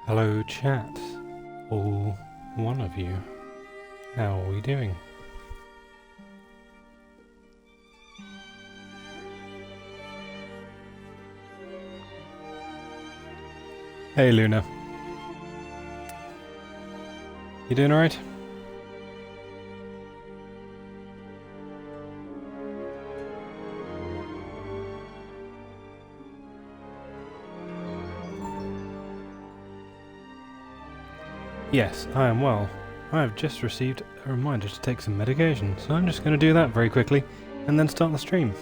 Hello chat, all one of you. How are we doing? Hey Luna. You doing alright? Yes, I am well. I have just received a reminder to take some medication, so I'm just going to do that very quickly, and then start the stream.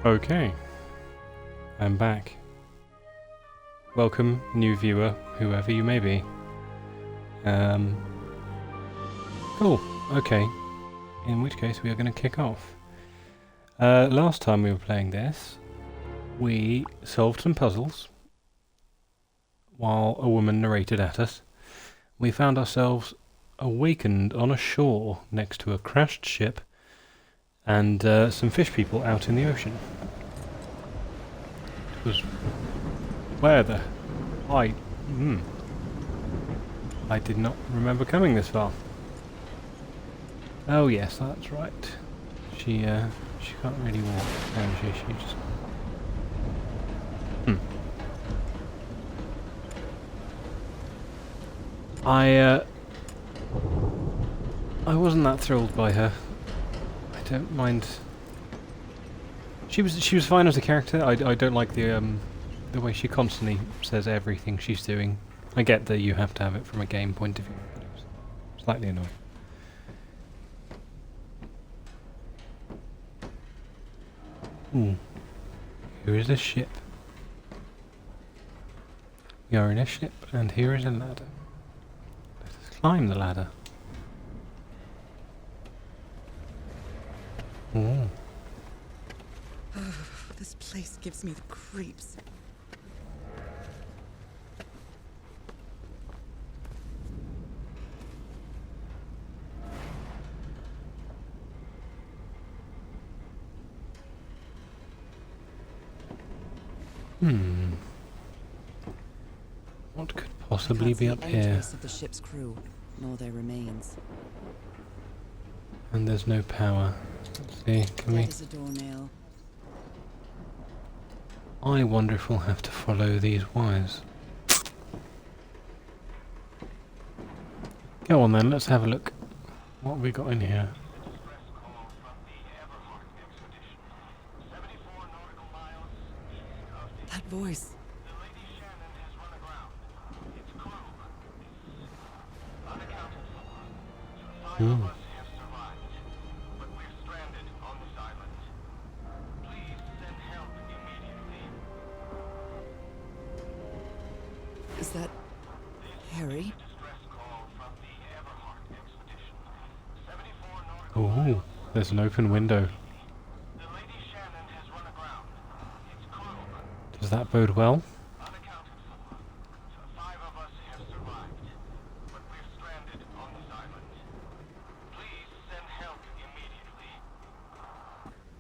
Okay, I'm back. Welcome, new viewer, whoever you may be. Cool, okay. In which case we are going to kick off. Last time we were playing this, we solved some puzzles while a woman narrated at us. We found ourselves awakened on a shore next to a crashed ship and some fish people out in the ocean. It was where the I did not remember coming this far. Oh yes, that's right. She can't really walk, can she? She just I wasn't that thrilled by her. I don't mind. She was fine as a character. I don't like the way she constantly says everything she's doing. I get that you have to have it from a game point of view, but it was slightly annoying. Here is a ship. We are in a ship, and here is a ladder. Let us climb the ladder. Ooh. This place gives me the creeps. What could possibly be up here? Trace of the ship's crew, nor their remains. And there's no power. Let's see, can we? That is a doornail. I wonder if we'll have to follow these wires. Go on then, let's have a look. What have we got in here? That voice. Is that Harry? Oh, there's an open window. Does that bode well?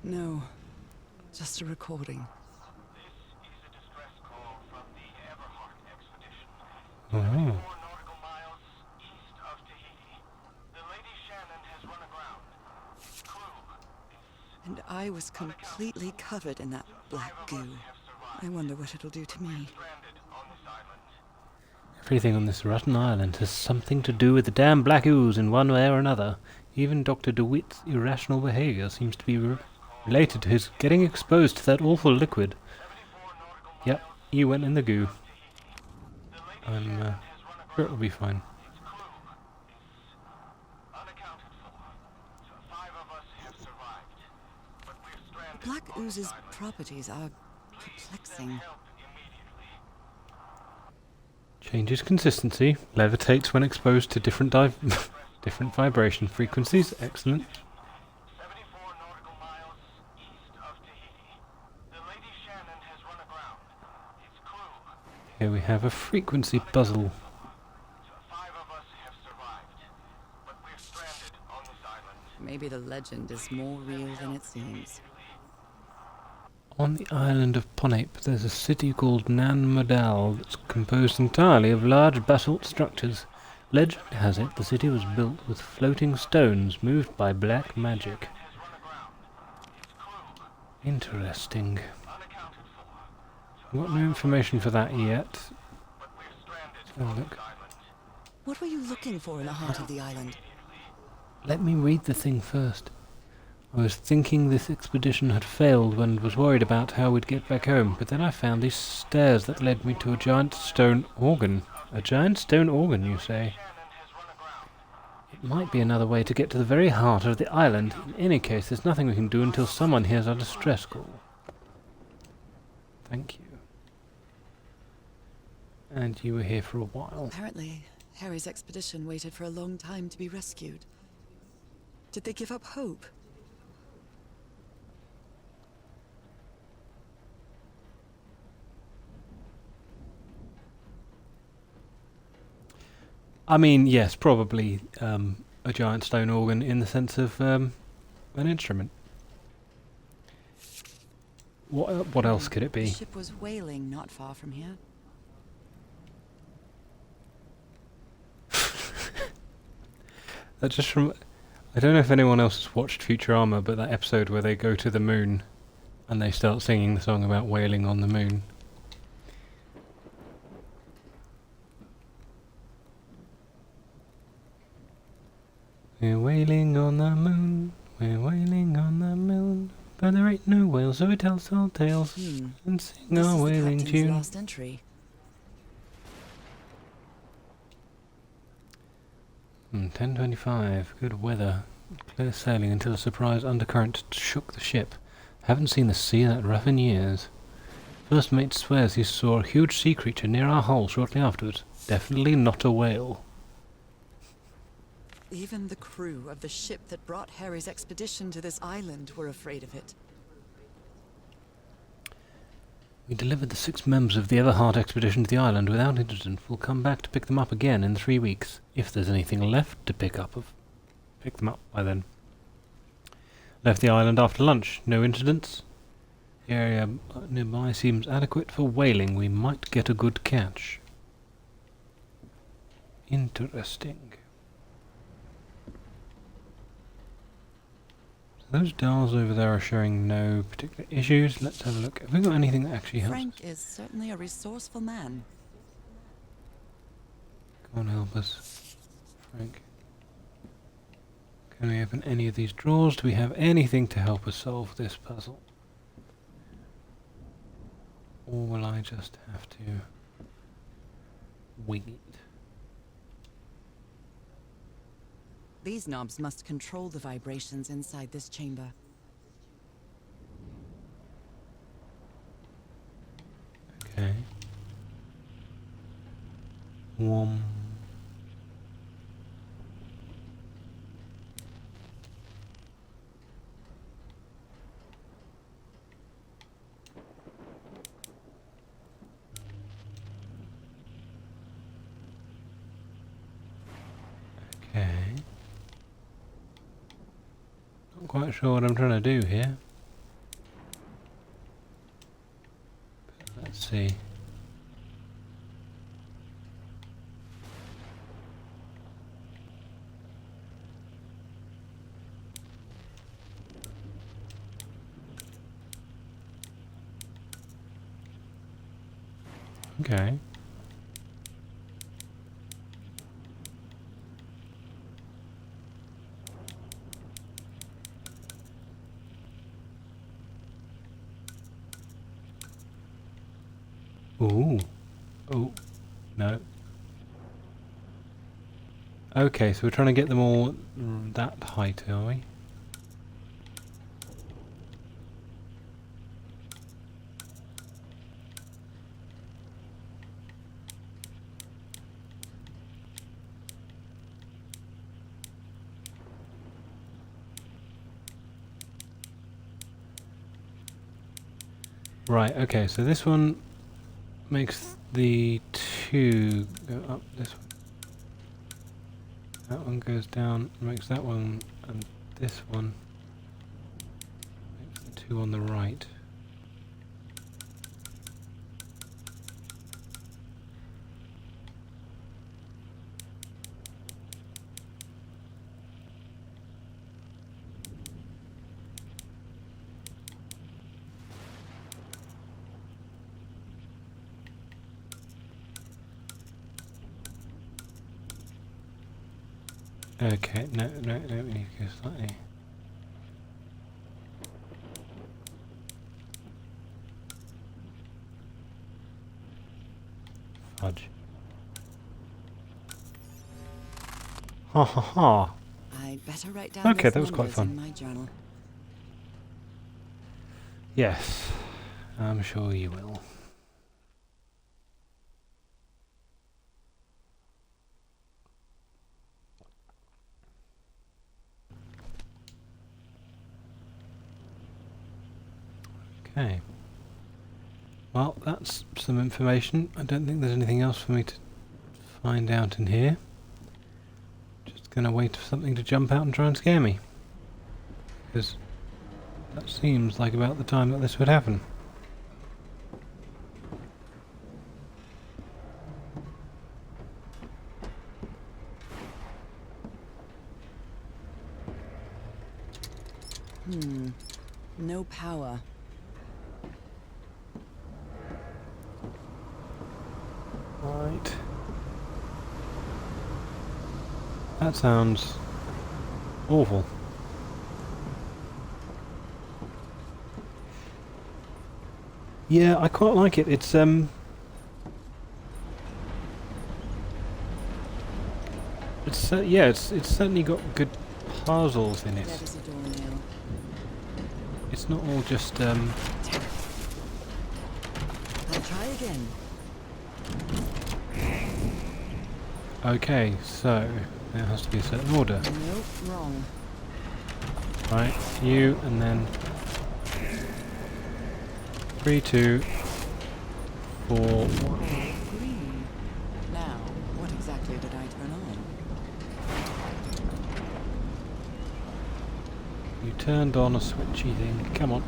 No, just a recording. Oh. And I was completely covered in that black goo. I wonder what it'll do to me. Everything on this rotten island has something to do with the damn black ooze in one way or another. Even Dr. DeWitt's irrational behaviour seems to be related to his getting exposed to that awful liquid. Yep, you went in the goo. I'm sure it'll be fine. The black ooze's properties are perplexing. Changes consistency, levitates when exposed to different Different vibration frequencies, excellent. 74 nautical miles east of Tahiti. The Lady Shannon has run aground. Its crew. Here we have a frequency puzzle. 5 of us have survived, but we're stranded on this island. Maybe the legend is more real than it seems. On the island of Ponape, there's a city called Nan Madal that's composed entirely of large basalt structures. Legend has it the city was built with floating stones moved by black magic. Interesting. Got no information for that yet. Let's have a look. What were you looking for in the heart of the island? Let me read the thing first. I was thinking this expedition had failed and was worried about how we'd get back home, but then I found these stairs that led me to a giant stone organ. A giant stone organ, you say? It might be another way to get to the very heart of the island. In any case, there's nothing we can do until someone hears our distress call. Thank you. And you were here for a while. Apparently, Harry's expedition waited for a long time to be rescued. Did they give up hope? I mean, yes, probably a giant stone organ in the sense of an instrument. What else could it The be? ship was whaling not far from here. That just from... I don't know if anyone else has watched Futurama, but that episode where they go to the moon and they start singing the song about whaling on the moon. We're whaling on the moon, we're whaling on the moon, but there ain't no whale, so we tell tall tales and sing This our is the whaling captain's tune. last entry. 10:25, good weather, clear sailing until a surprise undercurrent shook the ship. Haven't seen the sea that rough in years. First mate swears he saw a huge sea creature near our hull shortly afterwards. Definitely not a whale. Even the crew of the ship that brought Harry's expedition to this island were afraid of it. We delivered the 6 members of the Everhart expedition to the island without incident. We'll come back to pick them up again in 3 weeks, if there's anything left to pick them up by then. Left the island after lunch. No incidents. The area nearby seems adequate for whaling. We might get a good catch. Interesting. Those dials over there are showing no particular issues. Let's have a look. Have we got anything that actually helps? Frank is certainly a resourceful man. Come on, help us. Frank. Can we open any of these drawers? Do we have anything to help us solve this puzzle? Or will I just have to wing it? These knobs must control the vibrations inside this chamber. Okay. One. Okay. Not quite sure what I'm trying to do here. But let's see. Okay. Ooh. Oh. No. Okay, so we're trying to get them all that height, are we? Right, okay, so this one makes the 2 go up this one. That one goes down, makes that one, and this one makes the 2 on the right. Okay, no, we need to go slightly. Fudge. Ha ha ha. I'd better write down Okay, those that was quite numbers fun. in my journal. Yes, I'm sure you will. Okay. Well, that's some information. I don't think there's anything else for me to find out in here. Just gonna wait for something to jump out and try and scare me. Because that seems like about the time that this would happen. No power. Right. That sounds awful. Yeah, I quite like it. It's yeah, it's certainly got good puzzles in it. That is a doornail. It's not all just I'll try again. okay, so there has to be a certain order. Nope, wrong. Right, you and then 3, 2, 4, 1. Green. Now, what exactly did I turn on? You turned on a switchy thing. Come on.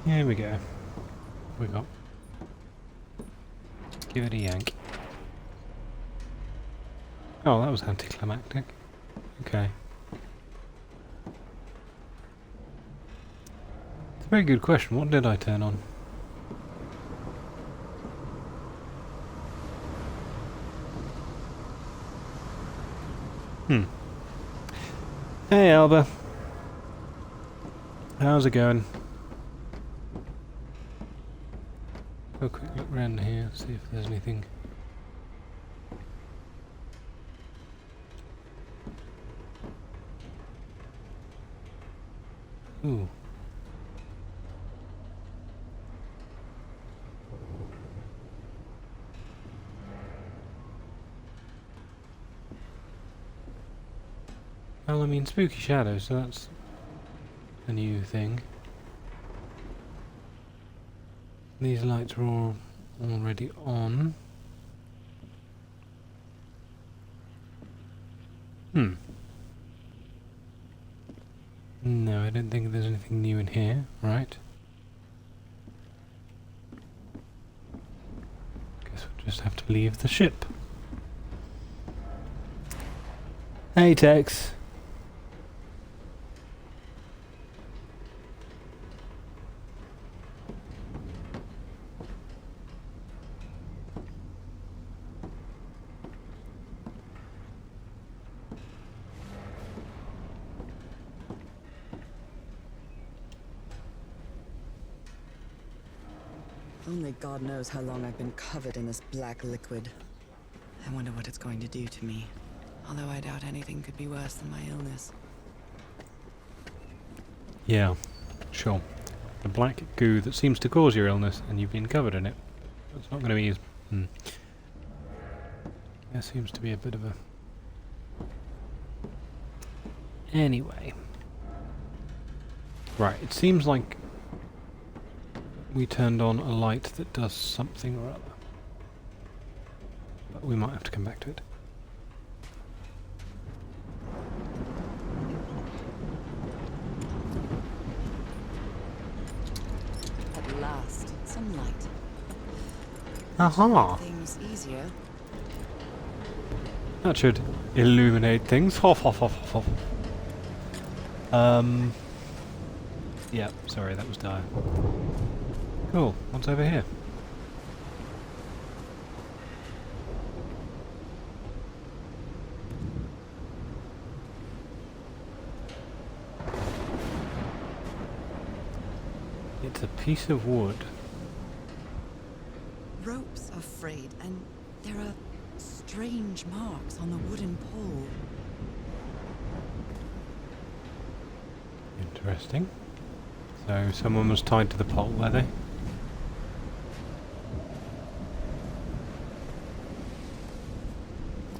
Here we go. We got. Give it a yank. Oh, that was anticlimactic. Okay. It's a very good question. What did I turn on? Hey, Alba. How's it going? Have a quick look around here, see if there's anything. Ooh. Well, I mean, spooky shadows, so that's a new thing. These lights are all already on. No, I don't think there's anything new in here, right? Guess we'll just have to leave the ship. Hey, Tex. Only God knows how long I've been covered in this black liquid. I wonder what it's going to do to me. Although I doubt anything could be worse than my illness. Yeah, sure. The black goo that seems to cause your illness, and you've been covered in it. That's not going to be as... There seems to be a bit of a... Anyway. Right, it seems like we turned on a light that does something or other. But we might have to come back to it. At last, some light. Aha! Things easier. That should illuminate things. Hoff, hoff, hoff, hoff, hoff. Yeah, sorry, that was dire. Cool, what's over here? It's a piece of wood. Ropes are frayed, and there are strange marks on the wooden pole. Interesting. So someone was tied to the pole, were they?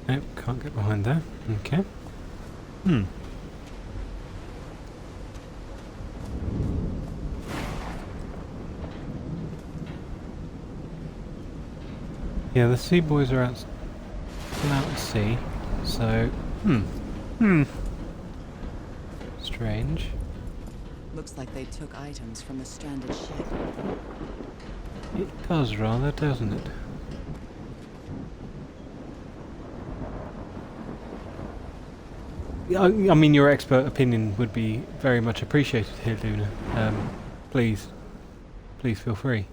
Nope, can't get behind there. Okay. Yeah, the sea boys are out, still out at sea, so, strange. Looks like they took items from a stranded ship. It does rather, doesn't it? I mean, your expert opinion would be very much appreciated here, Luna. Please feel free.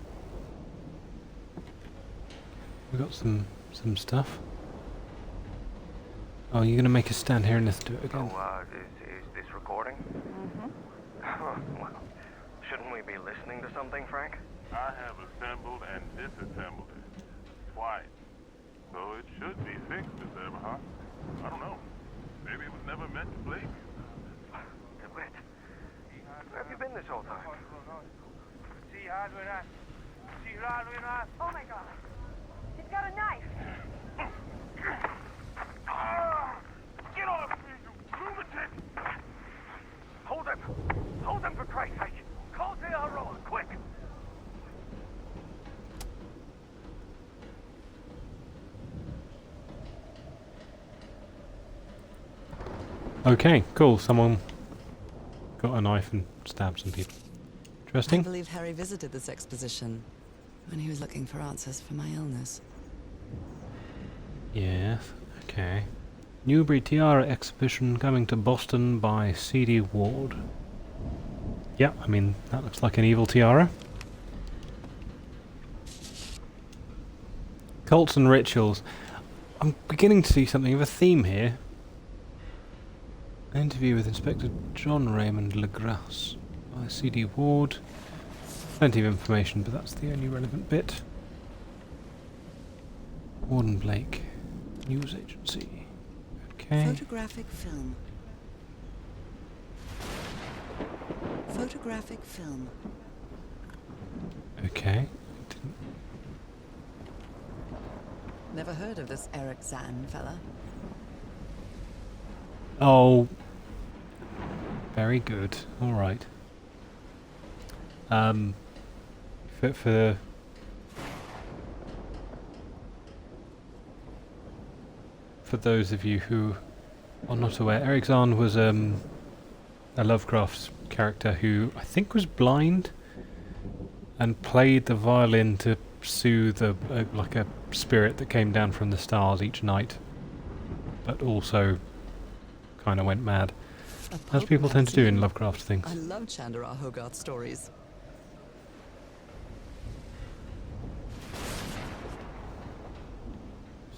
We've got some stuff. Oh, you're gonna make us stand here and listen to it again? So, is this recording? Well, shouldn't we be listening to something, Frank? I have assembled and disassembled it twice, so it should be fixed, Mr. Everhart. I don't know. Maybe it was never meant to play. DeWitt, where have you been this whole time? Oh my god. He's got a knife. Get off me, you lunatic! Hold him! Hold him for Christ's sake! Call T.R.O. quick! Okay, cool. Someone got a knife and stabbed some people. I Interesting. believe Harry visited this exposition when he was looking for answers for my illness. Yes, okay. Newbury Tiara exhibition coming to Boston by C.D. Ward. Yeah, I mean, that looks like an evil tiara. Cults and rituals. I'm beginning to see something of a theme here. An interview with Inspector John Raymond Legrasse by C.D. Ward. Plenty of information, but that's the only relevant bit. Warden Blake. News agency. Okay. Photographic film. Photographic film. Okay. Never heard of this Eric Zan fella. Oh. Very good. Alright. For those of you who are not aware, Eric Zahn was a Lovecraft character who I think was blind and played the violin to soothe like a spirit that came down from the stars each night, but also kind of went mad, as people tend to do in Lovecraft things. I love Chandra Hogarth stories.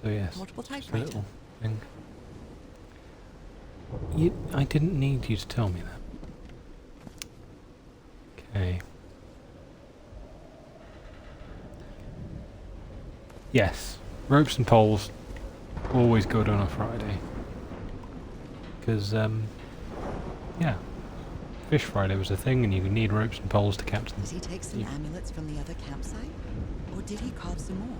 So yes, Portable just a typewriter. little thing. I didn't need you to tell me that. Okay. Yes, ropes and poles, always good on a Friday. Because, yeah, fish Friday was a thing and you need ropes and poles to catch them. Did he take some amulets from the other campsite? Or did he carve some more?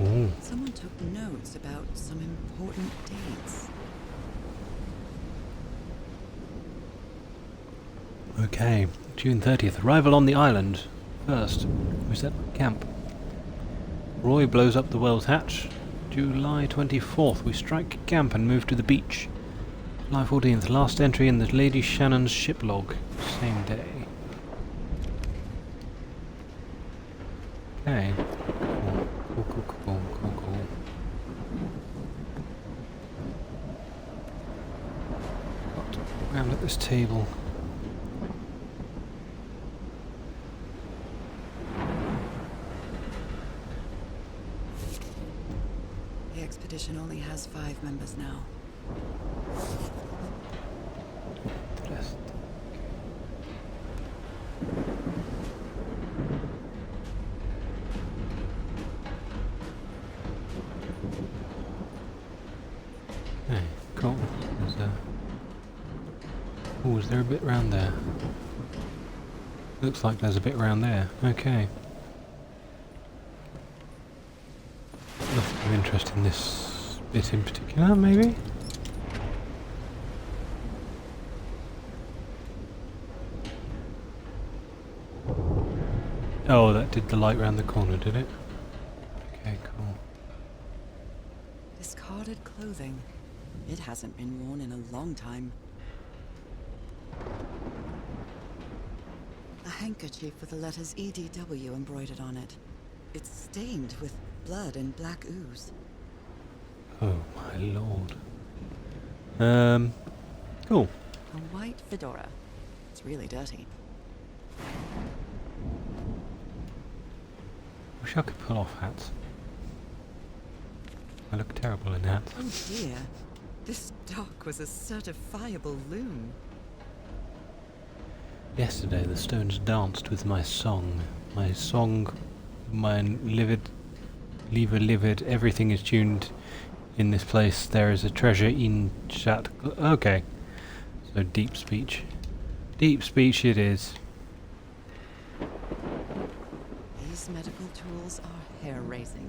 Ooh. Someone took notes about some important dates. Okay, June 30th. Arrival on the island. First, we set camp. Roy blows up the whale's hatch. July 24th, we strike camp and move to the beach. July 14th, last entry in the Lady Shannon's ship log. Same day. Okay. Cool. Round at this table. The expedition only has 5 members now. Rest. Okay, cool. Oh, is there a bit round there? Looks like there's a bit round there. Okay. Nothing of interest in this bit in particular, maybe? Oh, that did the light round the corner, did it? Okay, cool. Discarded clothing. It hasn't been worn in a long time. A handkerchief with the letters E02 embroidered on it. It's stained with blood and black ooze. Oh my lord. Cool. A white fedora. It's really dirty. Wish I could pull off hats. I look terrible in hats. Oh dear. This dock was a certifiable loon. Yesterday the stones danced with my song. My song, mine livid, livid, everything is tuned in this place. There is a treasure in chat. Okay. So deep speech. Deep speech it is. These medical tools are hair-raising.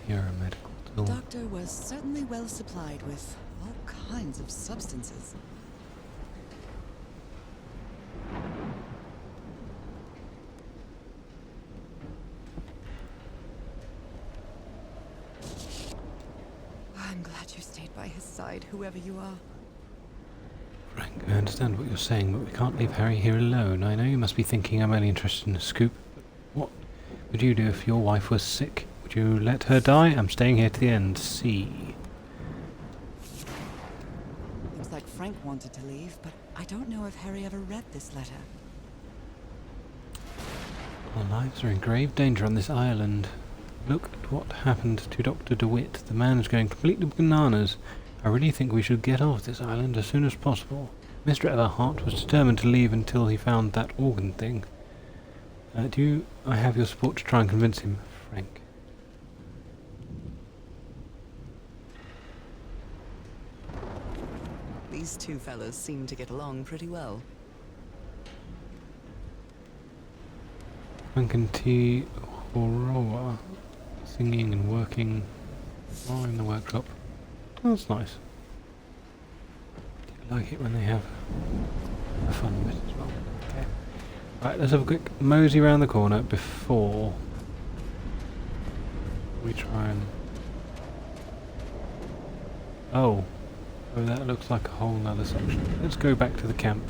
You're a medical The tool. doctor was certainly well supplied with all kinds of substances. I'm glad you stayed by his side, whoever you are. Frank, I understand what you're saying, but we can't leave Harry here alone. I know you must be thinking I'm only interested in a scoop, but what would you do if your wife was sick? Would you let her die? I'm staying here to the end. See. Looks like Frank wanted to leave, but I don't know if Harry ever read this letter. Our lives are in grave danger on this island. Look at what happened to Dr. DeWitt. The man is going completely bananas. I really think we should get off this island as soon as possible. Mr. Everhart was determined to leave until he found that organ thing. I have your support to try and convince him, Frank? These two fellows seem to get along pretty well. Frank and T. Horoa singing and working all in the workshop. Oh, that's nice. I like it when they have a fun bit as well. Okay. Right, let's have a quick mosey around the corner before we try and... Oh, that looks like a whole nother section. Let's go back to the camp.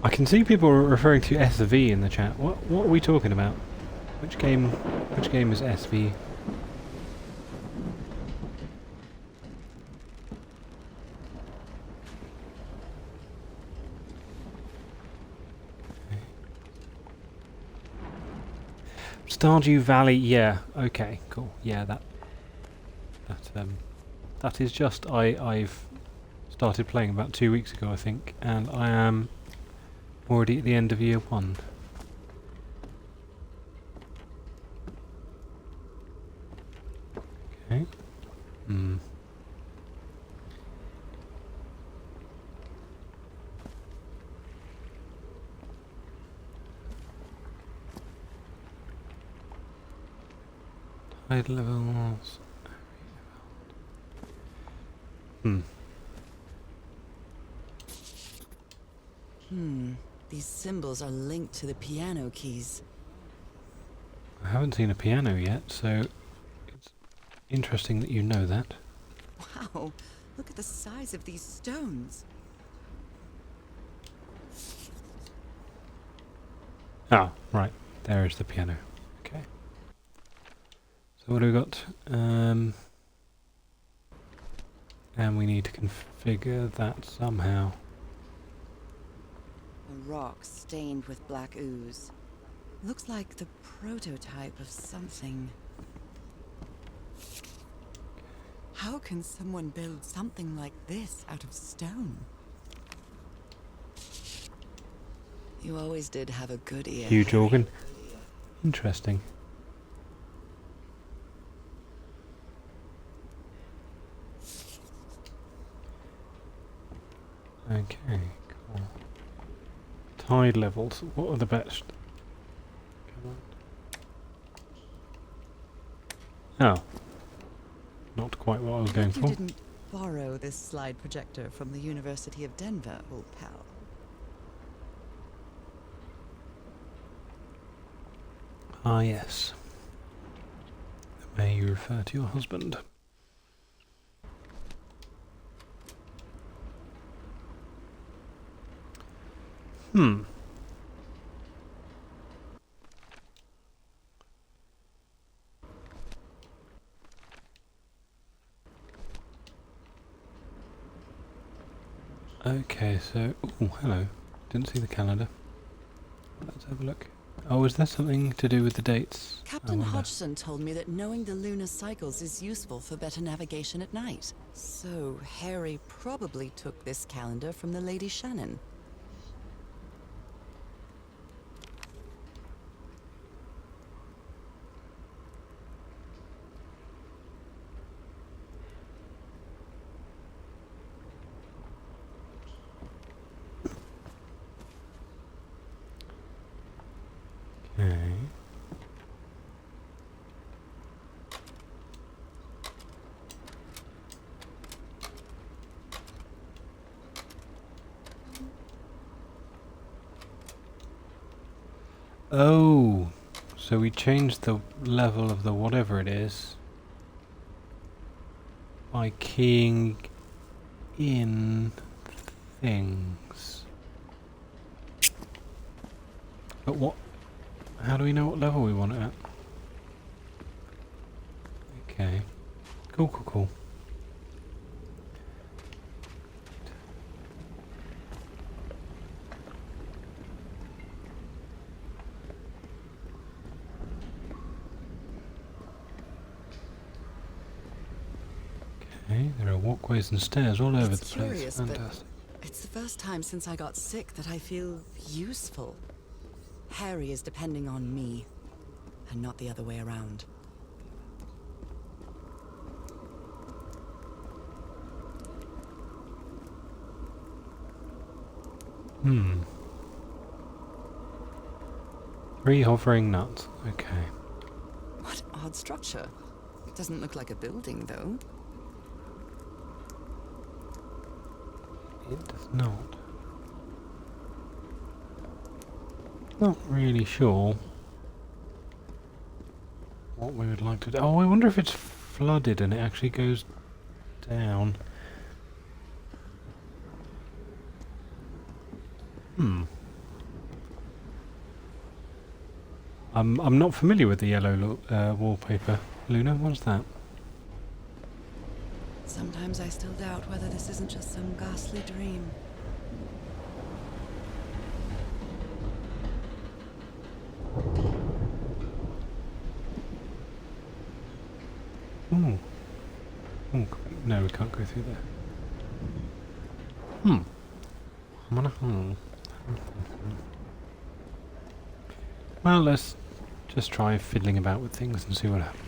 I can see people referring to SV in the chat. What are we talking about? Which game is SV? Stardew Valley, yeah, okay, cool. Yeah, that is just I've started playing about 2 weeks ago, I think, and I am already at the end of year 1. Okay. Hmm. Tide levels. These symbols are linked to the piano keys. I haven't seen a piano yet, so it's interesting that you know that. Wow, look at the size of these stones. Ah, right. There is the piano. Okay. So what do we got? And we need to configure that somehow. A rock stained with black ooze. Looks like the prototype of something. How can someone build something like this out of stone? You always did have a good ear. Huge Harry. organ. Interesting. Okay, cool. Tide levels. What are the best? Come on. Oh. Not quite what I was going You for. didn't borrow this slide projector from the University of Denver, old pal. Ah, yes. May you refer to your husband. Okay, so... Oh, hello. Didn't see the calendar. Let's have a look. Oh, is there something to do with the dates? I Captain wonder. Hodgson told me that knowing the lunar cycles is useful for better navigation at night. So Harry probably took this calendar from the Lady Shannon. Okay. Oh, so we changed the level of the whatever it is by keying in things. But what? How do we know what level we want it at? Okay. Cool, cool, cool. Okay, there are walkways and stairs all over It's the place. curious, but Fantastic. it's the first time since I got sick that I feel useful. Harry is depending on me, and not the other way around. Hmm. 3 hovering nuts. Okay. What odd structure. It doesn't look like a building, though. It does not. Not really sure what we would like to do. Oh, I wonder if it's flooded and it actually goes down. I'm not familiar with the yellow wallpaper. Luna, what's that? Sometimes I still doubt whether this isn't just some ghastly dream. Ooh. Ooh, no, we can't go through there. I'm on a hole. Well, let's just try fiddling about with things and see what happens.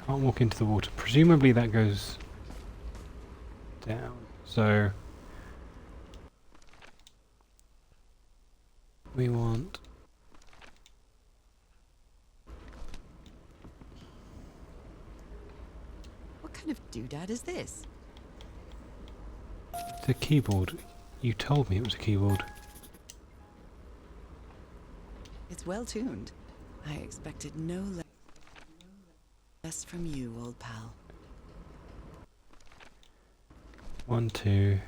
Can't walk into the water. Presumably that goes down. So we want What kind of doodad is this? the keyboard. You told me it was a keyboard. It's well tuned. I expected no less from you, old pal. 1, 2,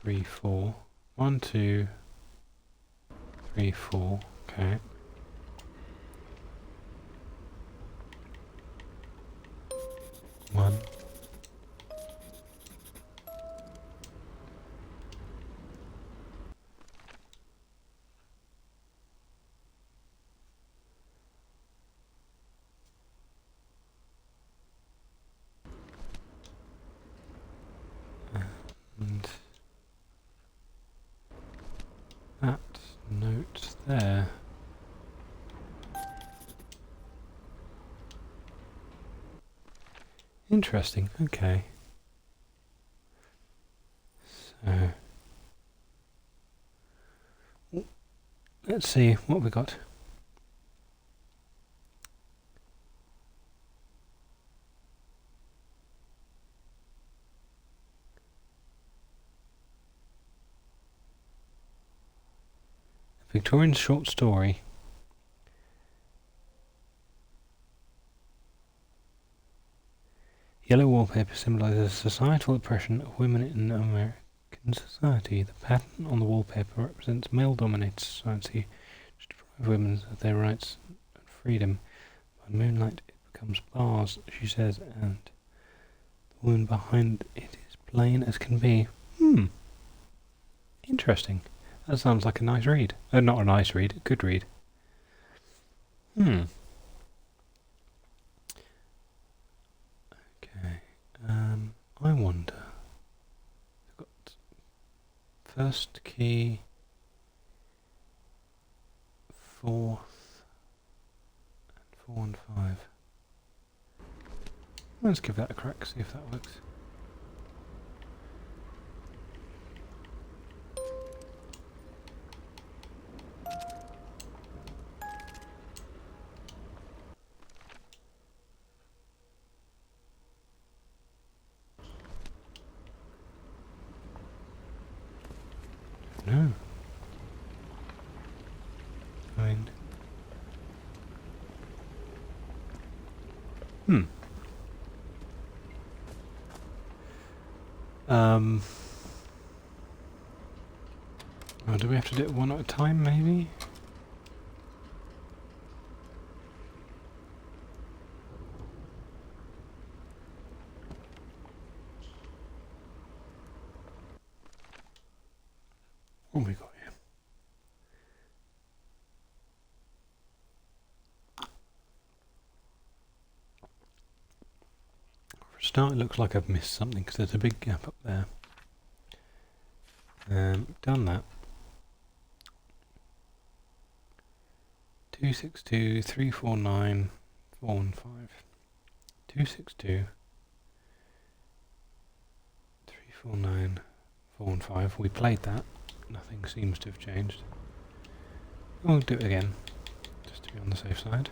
3, 4. 1, 2, 3, 4. Okay. One. And that note there. Interesting, okay. So let's see what we got. Victorian short story. Yellow wallpaper symbolises societal oppression of women in American society. The pattern on the wallpaper represents male-dominated society to deprive women of their rights and freedom. By moonlight it becomes bars, she says, and the woman behind it is plain as can be. Interesting. That sounds like a nice read. Not a nice read, a good read. Okay. I wonder. I've got first key, fourth, and 4 and 5. Let's give that a crack, see if that works. No. I mean... Oh, do we have to do it one at a time, maybe? What have we got here? For a start, it looks like I've missed something because there's a big gap up there. Done that. 262, 349, 415. 262, 349, 415. We played that. Nothing seems to have changed. We'll do it again, just to be on the safe side.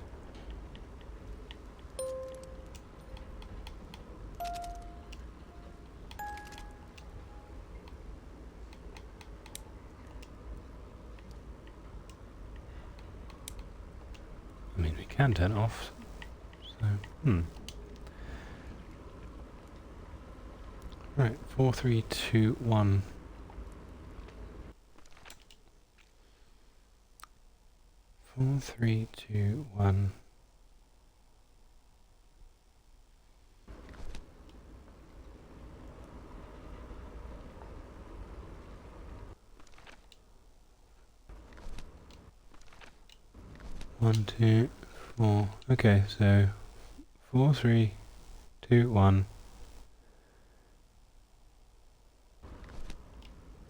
I mean, we can turn it off, so, Right, 4, 3, 2, 1. 4, 3, 2, 1. One, two, 4. Okay, so 4, 3, 2, 1.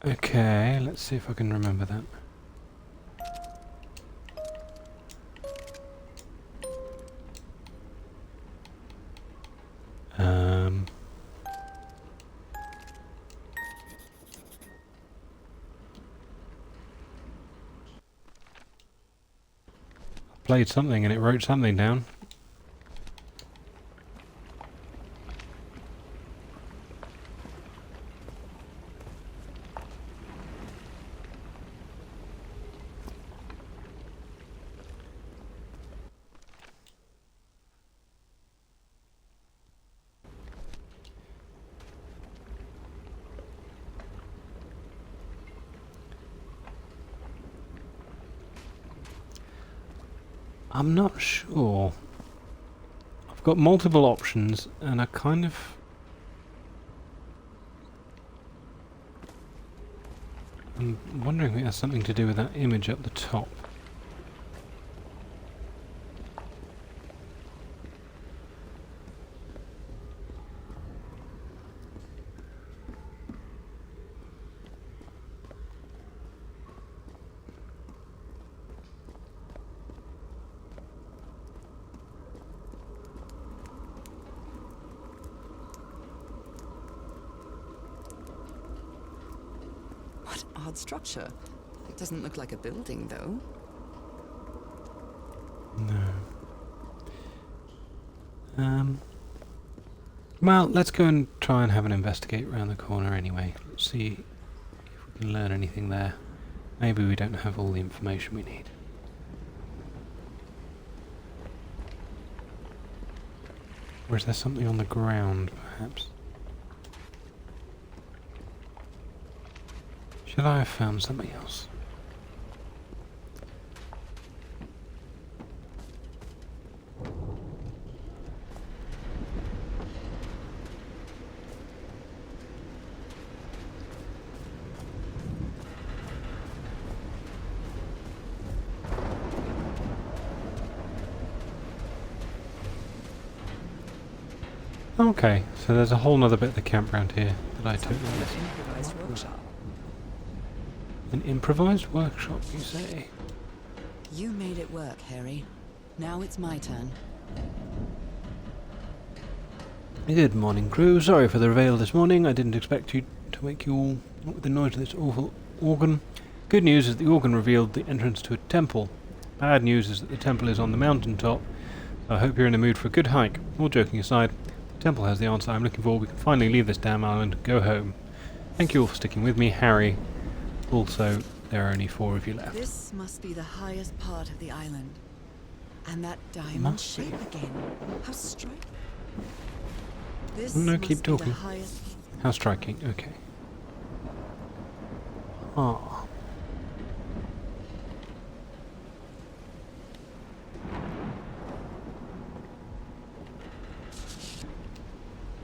Okay, let's see if I can remember that. Played something and it wrote something down. I'm not sure. I've got multiple options and I kind of... I'm wondering if it has something to do with that image up the top. What odd structure. It doesn't look like a building, though. No. Well, let's go and try and have an investigate around the corner anyway. Let's see if we can learn anything there. Maybe we don't have all the information we need. Or is there something on the ground, perhaps? Should I have found something else? Okay, so there's a whole nother bit of the campground here that I totally missed. Improvised workshop. An improvised workshop, you say? You made it work, Harry. Now it's my turn. Good morning, crew. Sorry for the reveal this morning. I didn't expect you to wake you all up with the noise of this awful organ. Good news is the organ revealed the entrance to a temple. Bad news is that the temple is on the mountain top. I hope you're in the mood for a good hike. All joking aside, the temple has the answer I'm looking for. We can finally leave this damn island and go home. Thank you all for sticking with me, Harry. Also, there are only 4 of you left. This must be the highest part of the island. And that diamond Must be. shape again. How striking. This No, must keep be talking. the highest... How striking. Okay. Ah.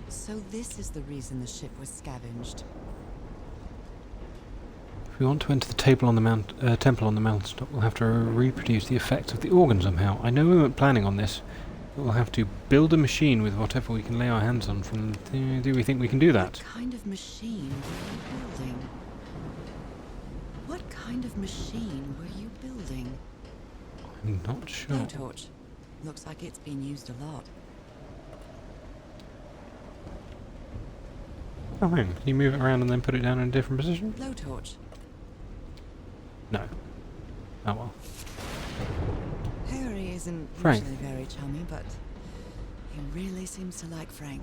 So this is the reason the ship was scavenged. If we want to enter the temple on the mountaintop, we'll have to reproduce the effects of the organ somehow. I know we weren't planning on this, but we'll have to build a machine with whatever we can lay our hands on. Do we think we can do that? What kind of machine were you building? What kind of machine were you building? I'm not sure. Blowtorch. Looks like it's been used a lot. Oh, hang on. Can you move it around and then put it down in a different position? Blowtorch. No. Oh well. Harry isn't Frank. usually very chummy, but he really seems to like Frank.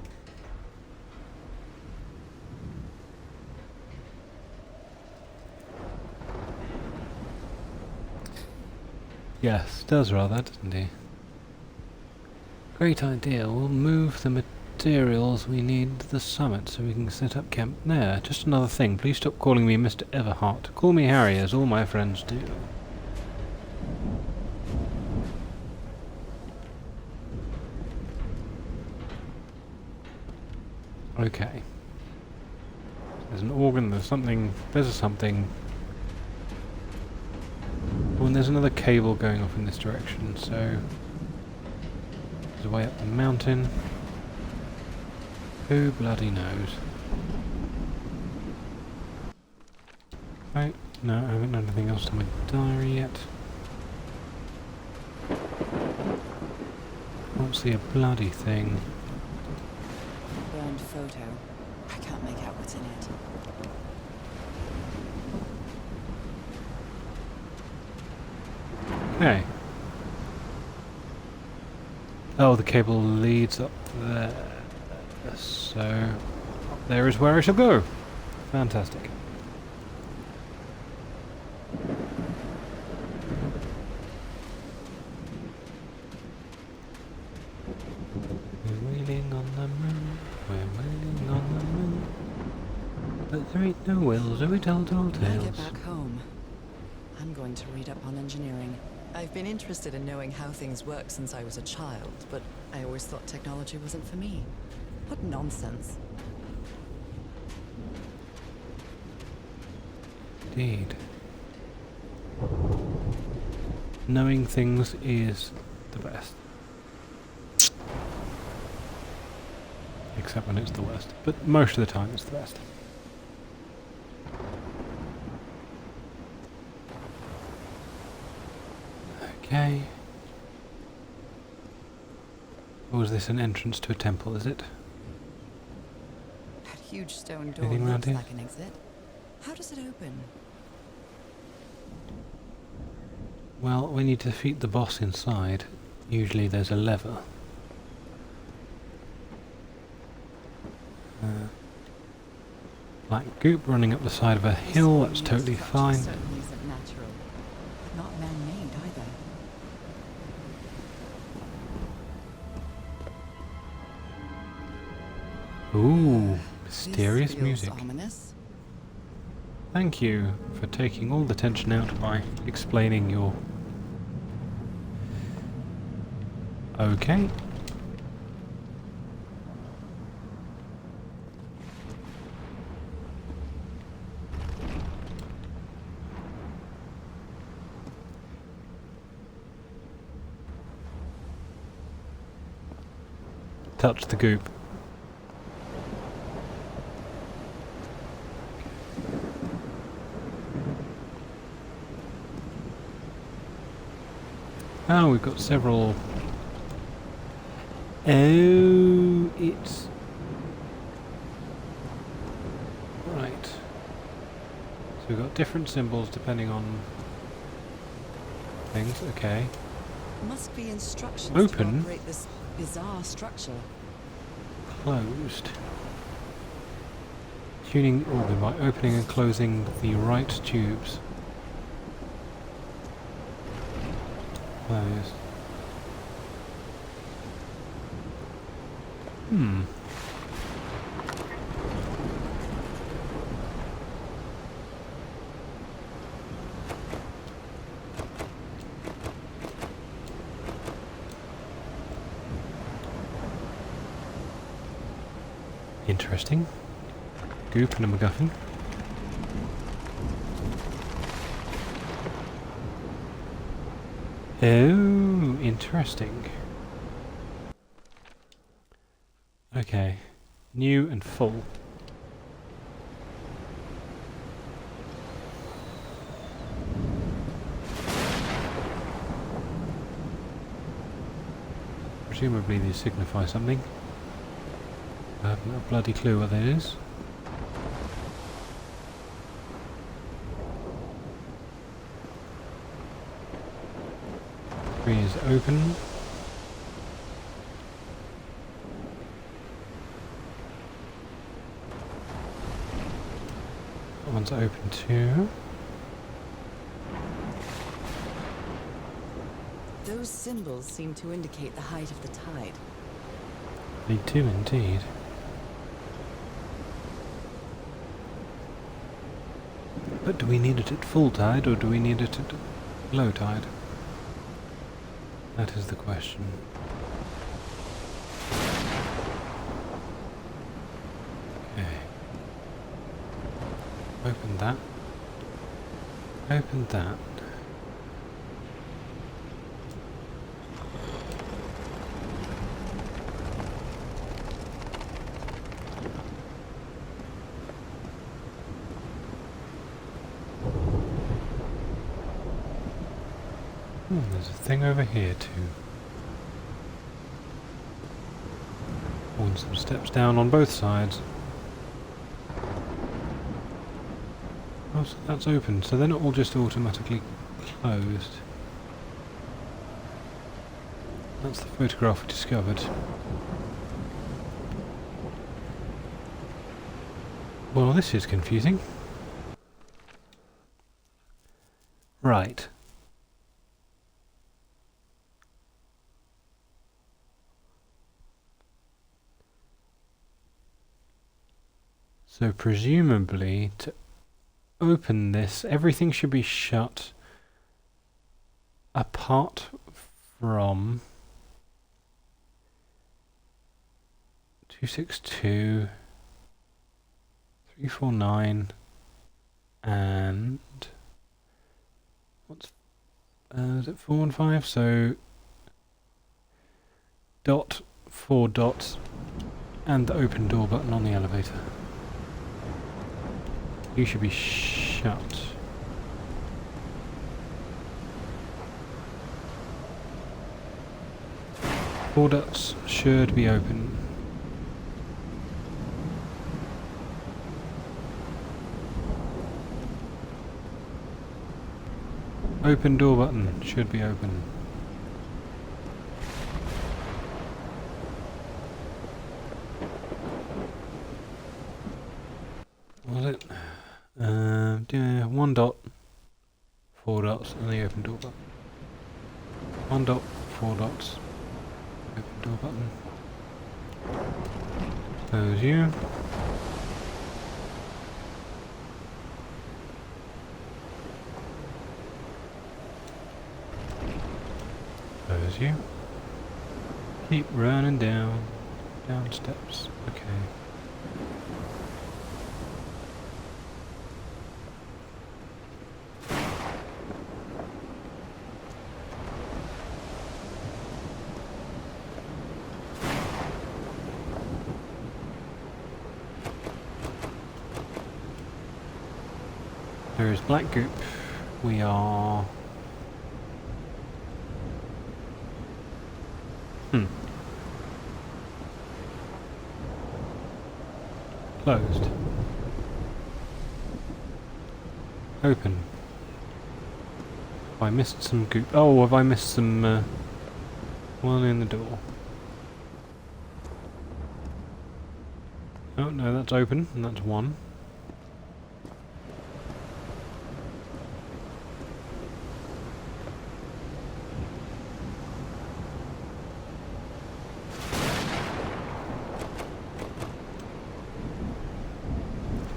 Yes, does rather, doesn't he? Great idea. We'll move the materials we need to the summit so we can set up camp there. Just another thing. Please stop calling me Mr. Everhart. Call me Harry, as all my friends do. Okay. There's an organ, there's a something. Oh, and there's another cable going off in this direction, so... his way up the mountain. Who bloody knows? Right, no, I haven't done anything else to my diary yet. Can't see a bloody thing. Burned photo. I can't make out what's in it. Okay. Oh, the cable leads up there. So, up there is where I shall go. Fantastic. We're wheeling on the moon, we're wheeling on the moon. But there ain't no wheels, so we tell tall When I get tales. back home, I'm going to read up on engineering. I've been interested in knowing how things work since I was a child, but I always thought technology wasn't for me. What nonsense. Indeed. Knowing things is the best. Except when it's the worst. But most of the time it's the best. Okay. Or is this an entrance to a temple, is it? That huge stone door Anything around looks here? like an exit. How does it open? Well, when you defeat the boss inside, usually there's a lever. Like goop running up the side of a hill, that's This totally structure fine. certainly isn't natural. Not man-made either. Ooh, mysterious This feels music. ominous. Thank you for taking all the tension out by explaining your... Okay. Touch the goop. Oh, we've got several... Oh, it's... Right. So we've got different symbols depending on things, okay. Must be instructions Open? to operate this bizarre structure. Closed. Tuning the organ by opening and closing the right tubes. Close. Interesting. Goop and a MacGuffin. Oh, interesting. Okay. New and full. Presumably these signify something. I haven't a bloody clue what that is. Tree is open. That one's open too. Those symbols seem to indicate the height of the tide. They do indeed. But do we need it at full tide or do we need it at low tide? That is the question. Okay. Open that. Open that. Oh, there's a thing over here too. Oh, and some steps down on both sides. Oh, so that's open, so they're not all just automatically closed. That's the photograph we discovered. Well, this is confusing. Right. So presumably, to open this, everything should be shut apart from 262, 349, and what's is it 4 and 5? So dot, 4 dots, and the open door button on the elevator. You should be shut. Four dots should be open. Open door button should be open. Was it? Yeah, 1 dot, 4 dots, and the open door button. 1 dot, 4 dots, open door button. Close you. Close you. Keep running down steps. Okay. There is black goop. We are... Closed. Open. Have I missed some goop? Oh, have I missed some... one in the door. Oh, no, that's open, and that's 1.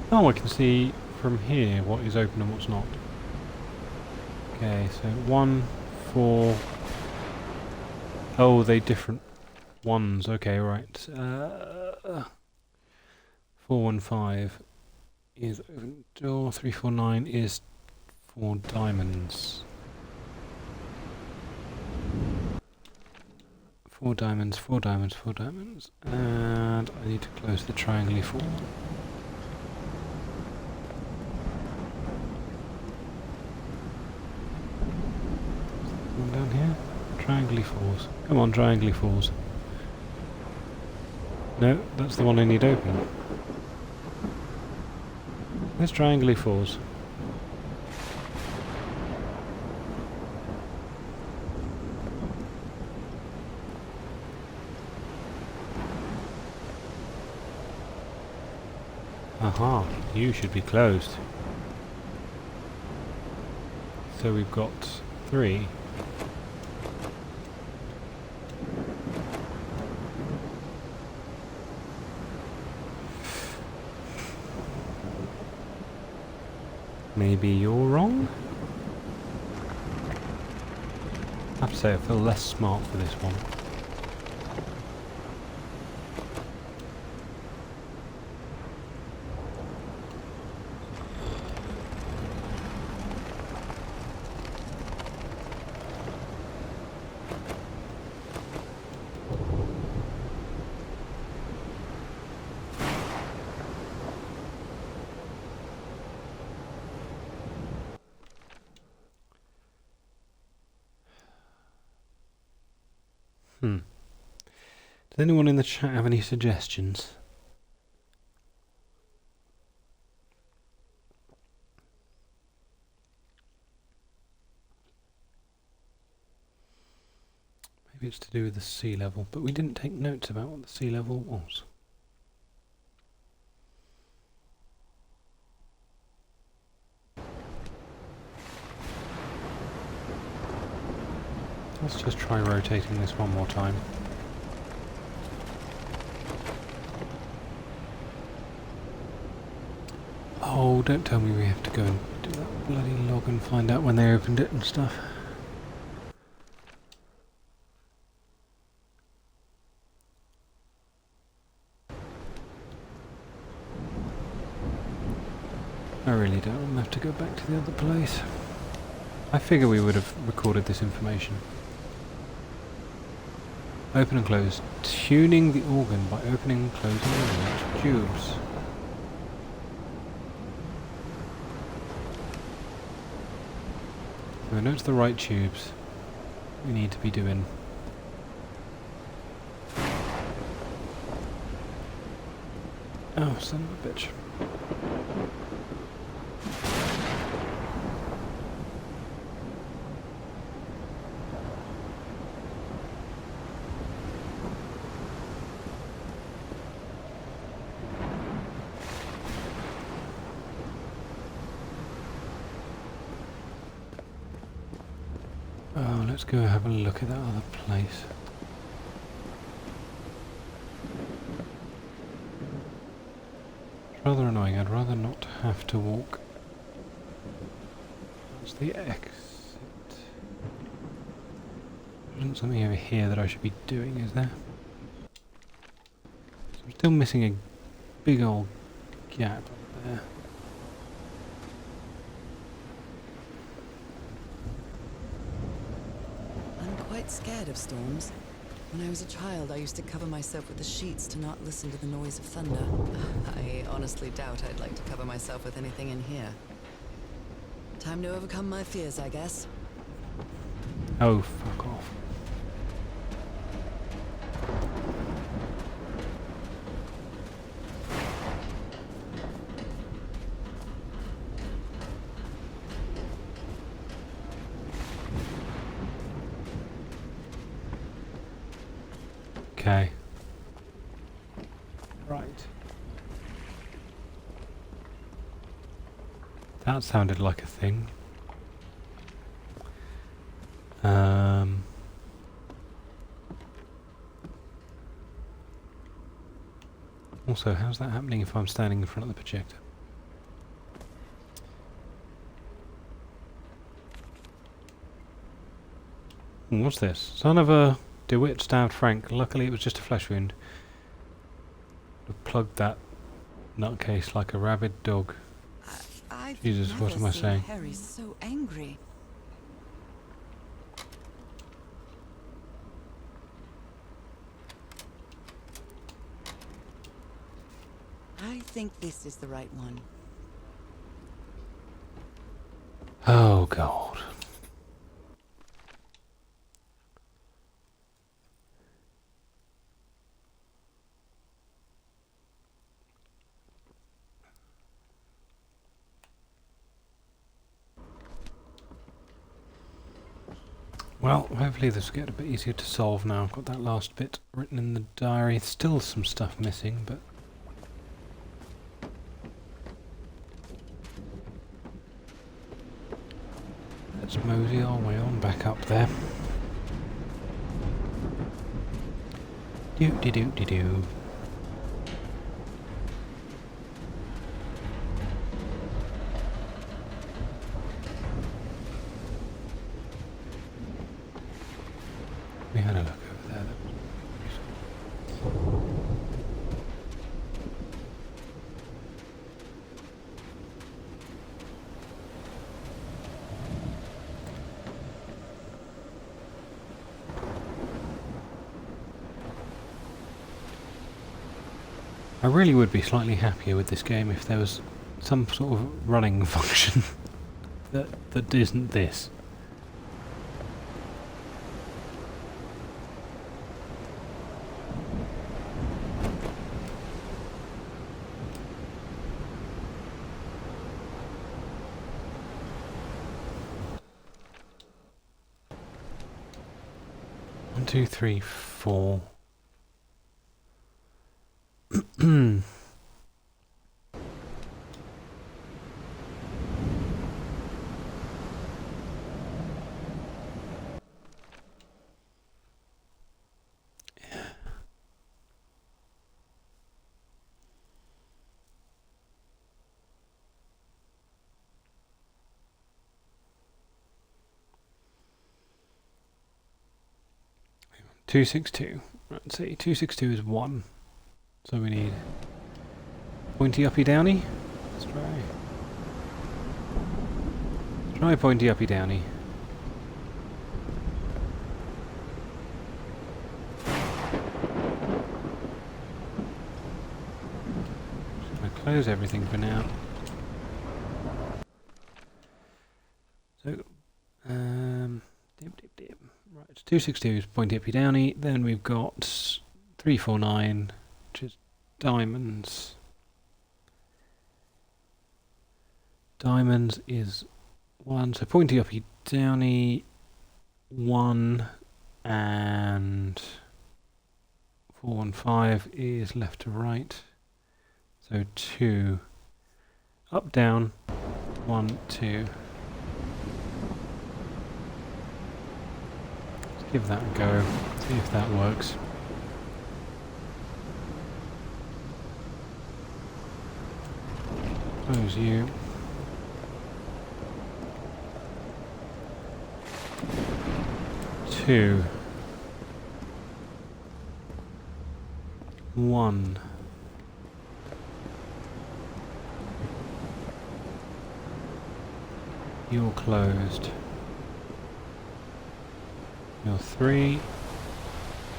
Oh, I can see from here what is open and what's not. Okay, so 1, 4... Oh, they different ones. Okay, right. 4, 1, 5 is open door. 3, 4, 9 is 4 diamonds. 4 diamonds, 4 diamonds, 4 diamonds. And I need to close the triangle 4. One down here. Triangle 4s. Come on, triangle 4s. No, that's the one I need open. There's triangle 4s. Aha, you should be closed. So we've got 3. Maybe you're wrong? I have to say I feel less smart for this one. Does anyone in the chat have any suggestions? Maybe it's to do with the sea level, but we didn't take notes about what the sea level was. Let's just try rotating this one more time. Oh, don't tell me we have to go and do that bloody log and find out when they opened it and stuff. I really don't want to have to go back to the other place. I figure we would have recorded this information. Open and close. Tuning the organ by opening and closing the tubes. So I know it's the right tubes we need to be doing. Oh, son of a bitch. Oh, let's go have a look at that other place. It's rather annoying, I'd rather not have to walk. That's the exit. There isn't something over here that I should be doing, is there? So I'm still missing a big old gap up there. Scared of storms. When I was a child, I used to cover myself with the sheets to not listen to the noise of thunder. I honestly doubt I'd like to cover myself with anything in here. Time to overcome my fears, I guess. Oh, fuck off. Okay. Right. That sounded like a thing. Also, how's that happening if I'm standing in front of the projector? What's this? Son of a DeWitt stabbed Frank. Luckily it was just a flesh wound. Plugged that nutcase like a rabid dog. Jesus, what am I saying? Harry's so angry. I think this is the right one. Oh God. Well, hopefully this will get a bit easier to solve now. I've got that last bit written in the diary. Still some stuff missing, but... let's mosey our way on back up there. Do-de-do-de-do. We had a look over there. I really would be slightly happier with this game if there was some sort of running function that isn't this. 2, 3, 4. Two 6-2. Right, let's see. 262 is 1. So we need pointy uppy downy. Let's try. Try pointy uppy downy. Just gonna close everything for now. So, dip. Right, 262 is pointy uppy downy. Then we've got 349, which is diamonds. Diamonds is 1, so pointy uppy downy 1, and 415 is left to right. So 2. Up, down, 1, 2. Let's give that a go, see if that works. Close you. 2, 1. You're closed. You're 3.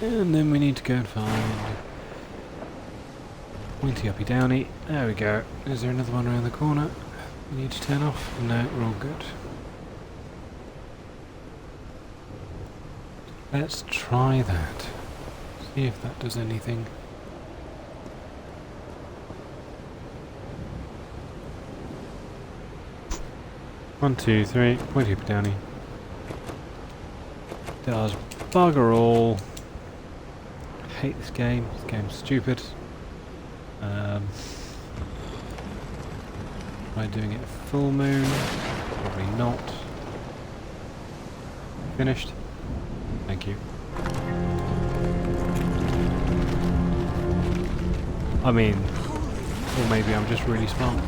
And then we need to go and find pointy uppy downy. There we go. Is there another one around the corner we need to turn off? No, we're all good. Let's try that. See if that does anything. One, 2, 3. Pointy uppy downy. Does bugger all. I hate this game. This game's stupid. Try doing it full moon. Probably not. Finished. Thank you. I mean, or maybe I'm just really smart.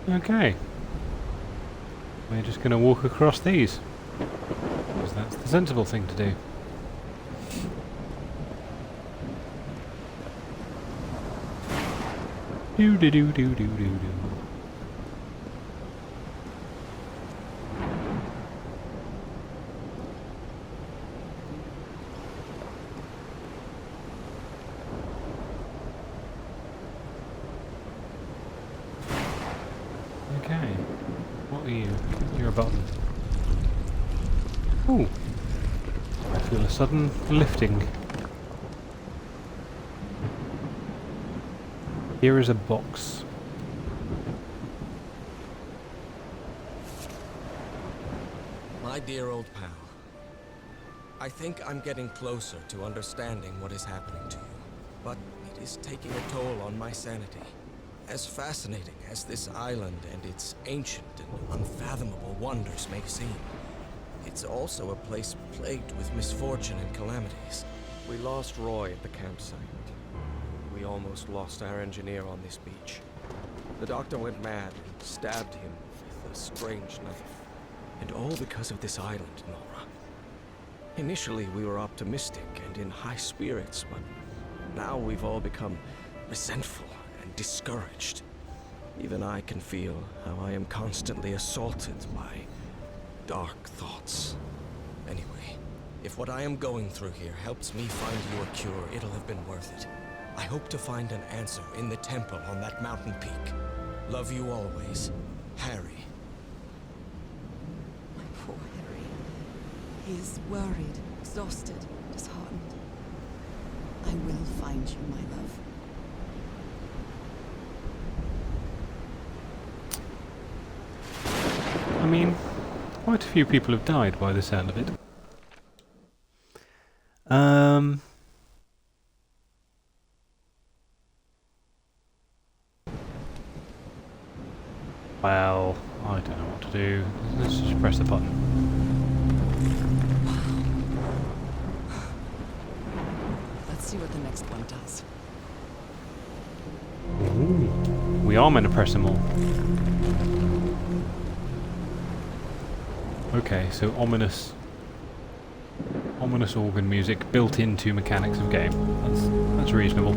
Okay. We're just going to walk across these. Because that's the sensible thing to do. Do. Okay. What are you? You're a button. Ooh. I feel a sudden lifting. Here is a box. My dear old pal, I think I'm getting closer to understanding what is happening to you, but it is taking a toll on my sanity. As fascinating as this island and its ancient and unfathomable wonders may seem, it's also a place plagued with misfortune and calamities. We lost Roy at the campsite. We almost lost our engineer on this beach. The doctor went mad and stabbed him with a strange knife. And all because of this island, Nora. Initially, we were optimistic and in high spirits, but now we've all become resentful and discouraged. Even I can feel how I am constantly assaulted by dark thoughts. Anyway, if what I am going through here helps me find you a cure, it'll have been worth it. I hope to find an answer in the temple on that mountain peak. Love you always, Harry. My poor Harry. He is worried, exhausted, disheartened. I will find you, my love. I mean, quite a few people have died by the sound of it. Well, I don't know what to do. Let's just press the button. Let's see what the next one does. Ooh. We are meant to press them all. Okay, so ominous organ music built into mechanics of game. That's reasonable.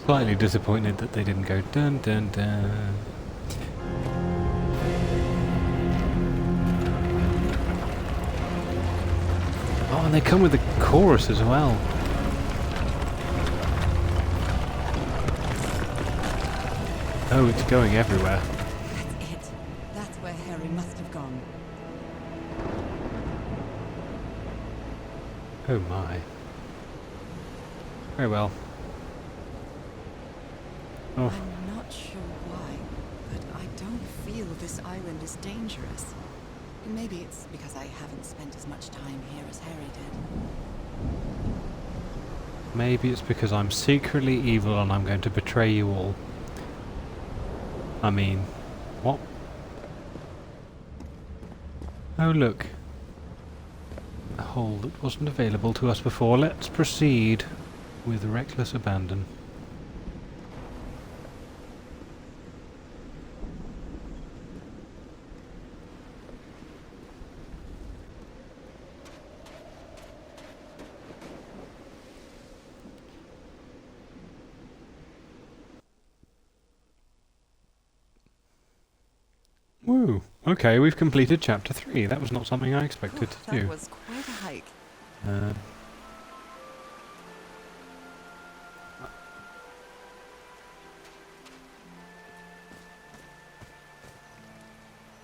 Slightly disappointed that they didn't go dun dun dun. Oh, and they come with the chorus as well. Oh, it's going everywhere. That's it. That's where Harry must have gone. Oh my. Very well. Oh, I'm not sure why, but I don't feel this island is dangerous. Maybe it's because I haven't spent as much time here as Harry did. maybe it's because I'm secretly evil and I'm going to betray you all. I mean, what? Oh look. A hole that wasn't available to us before. Let's proceed with reckless abandon. Woo! Okay, we've completed chapter 3. That was not something I expected to do. That was quite a hike.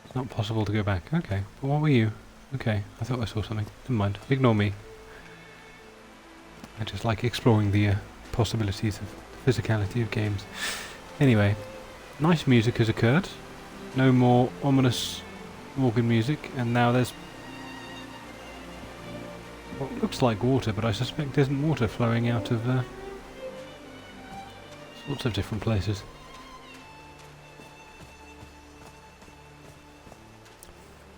It's not possible to go back. Okay, but what were you? Okay, I thought I saw something. Never mind. Ignore me. I just like exploring the possibilities of the physicality of games. Anyway, nice music has occurred. No more ominous organ music, and now there's what looks like water, but I suspect isn't water flowing out of sorts of different places.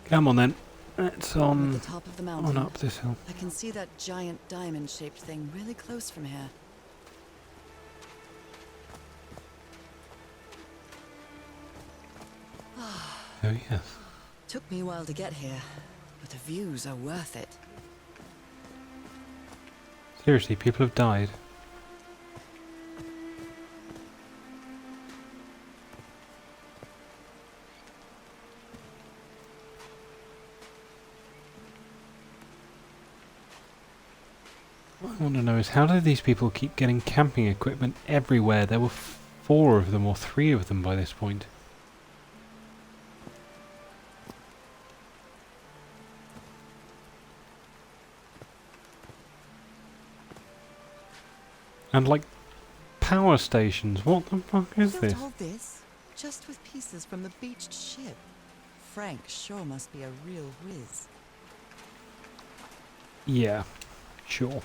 Come on then, it's At on the top of the mountain. up this hill. I can see that giant diamond-shaped thing really close from here. Oh yes. Took me a while to get here, but the views are worth it. Seriously, people have died. What I want to know is how do these people keep getting camping equipment everywhere? There were 4 of them or 3 of them by this point. And like power stations. What the fuck is Built this? all this just with pieces from the beached ship. Frank sure must be a real whiz. Yeah, sure.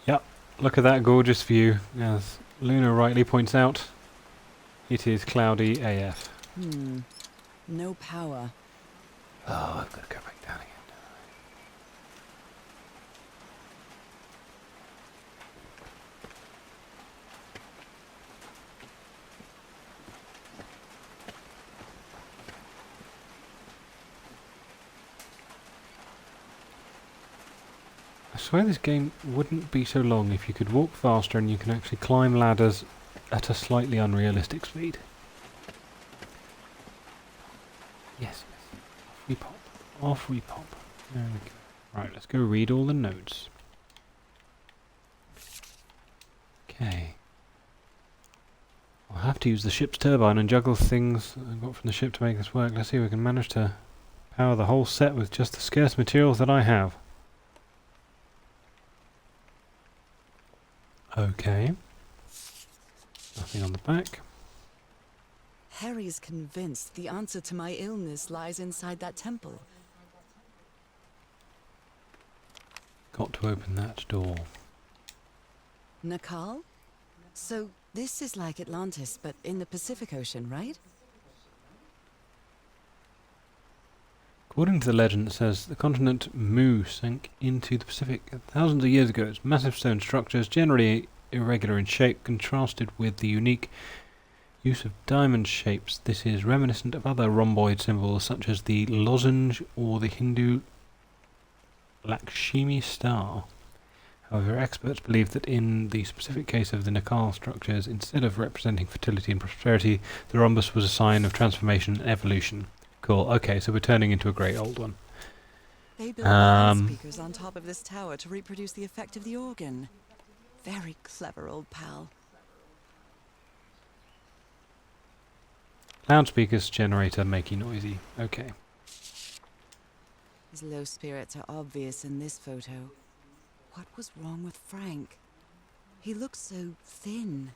Yep, look at that gorgeous view. As Luna rightly points out, it is cloudy AF. No power. Oh, I've got to go back down again. swear this game wouldn't be so long if you could walk faster and you can actually climb ladders at a slightly unrealistic speed. Yes, yes. Off we pop. Off we pop. There we go. Right, let's go read all the notes. Okay. I'll have to use the ship's turbine and juggle things I got from the ship to make this work. Let's see if we can manage to power the whole set with just the scarce materials that I have. Okay. Nothing on the back. Harry's convinced the answer to my illness lies inside that temple. Got to open that door. Nakal? So this is like Atlantis, but in the Pacific Ocean, right? According to the legend, it says the continent Mu sank into the Pacific thousands of years ago. Its massive stone structures, generally irregular in shape, contrasted with the unique use of diamond shapes. This is reminiscent of other rhomboid symbols such as the lozenge or the Hindu Lakshmi star. However, experts believe that in the specific case of the Nakal structures, instead of representing fertility and prosperity, the rhombus was a sign of transformation and evolution. Cool. Okay, so we're turning into a great old one. They built loudspeakers on top of this tower to reproduce the effect of the organ. Very clever, old pal. Loudspeakers generator making noisy. Okay. His low spirits are obvious in this photo. What was wrong with Frank? He looks so thin.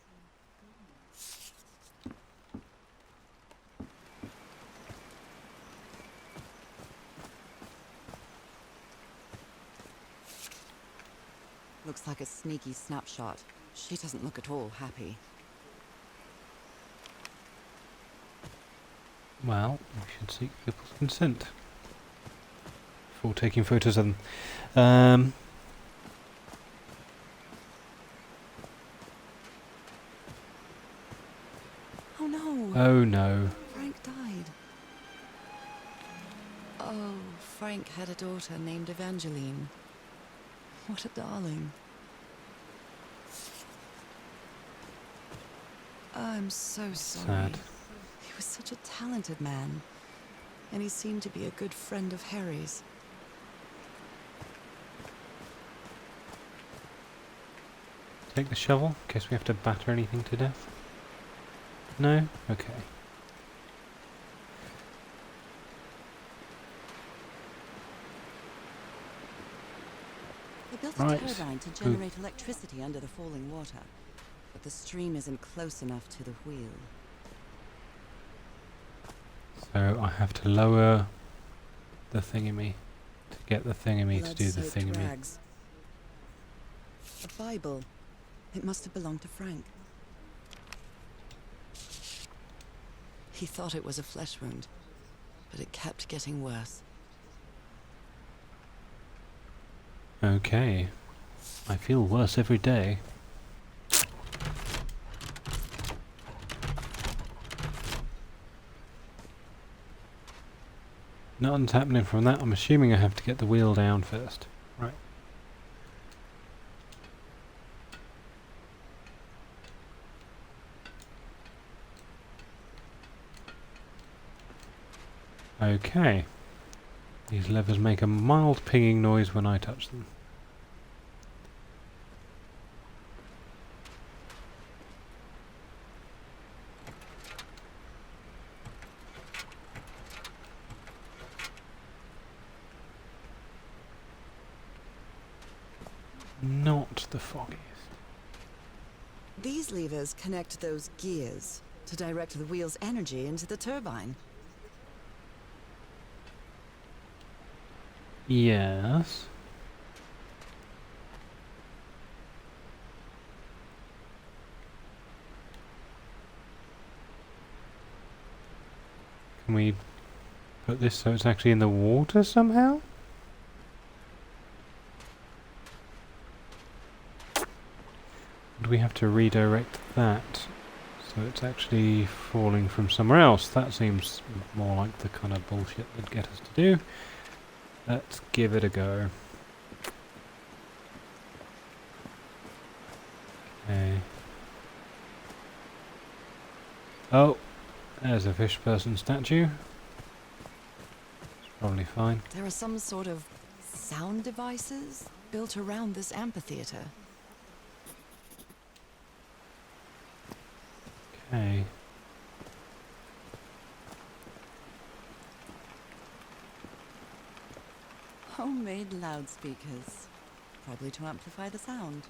Looks like a sneaky snapshot. She doesn't look at all happy. Well, we should seek people's consent before taking photos of them. Oh no! Oh no. Frank died. Oh, Frank had a daughter named Evangeline. What a darling. I'm so sorry. Sad. He was such a talented man, and he seemed to be a good friend of Harry's. Take the shovel in case we have to batter anything to death. No? Okay. They built Right. a turbine to generate electricity under the falling water, but the stream isn't close enough to the wheel. So I have to lower the thingamy to get the thingamy to do the Blood-soaked thingamy. rags. A Bible. It must have belonged to Frank. He thought it was a flesh wound, but it kept getting worse. Okay. I feel worse every day. Nothing's happening from that. I'm assuming I have to get the wheel down first. Right. Okay. These levers make a mild pinging noise when I touch them. Not the foggiest. These levers connect those gears to direct the wheel's energy into the turbine. Yes. Can we put this so it's actually in the water somehow? Do we have to redirect that so it's actually falling from somewhere else? That seems more like the kind of bullshit that'd get us to do. Let's give it a go. Okay. Oh, there's a fish person statue. It's probably fine. There are some sort of sound devices built around this amphitheater. Okay. Homemade loudspeakers. Probably to amplify the sound.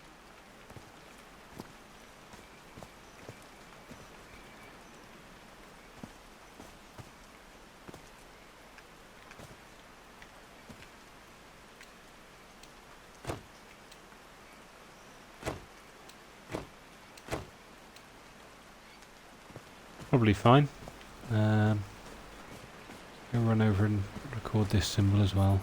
Probably fine. I'll run over and record this symbol as well.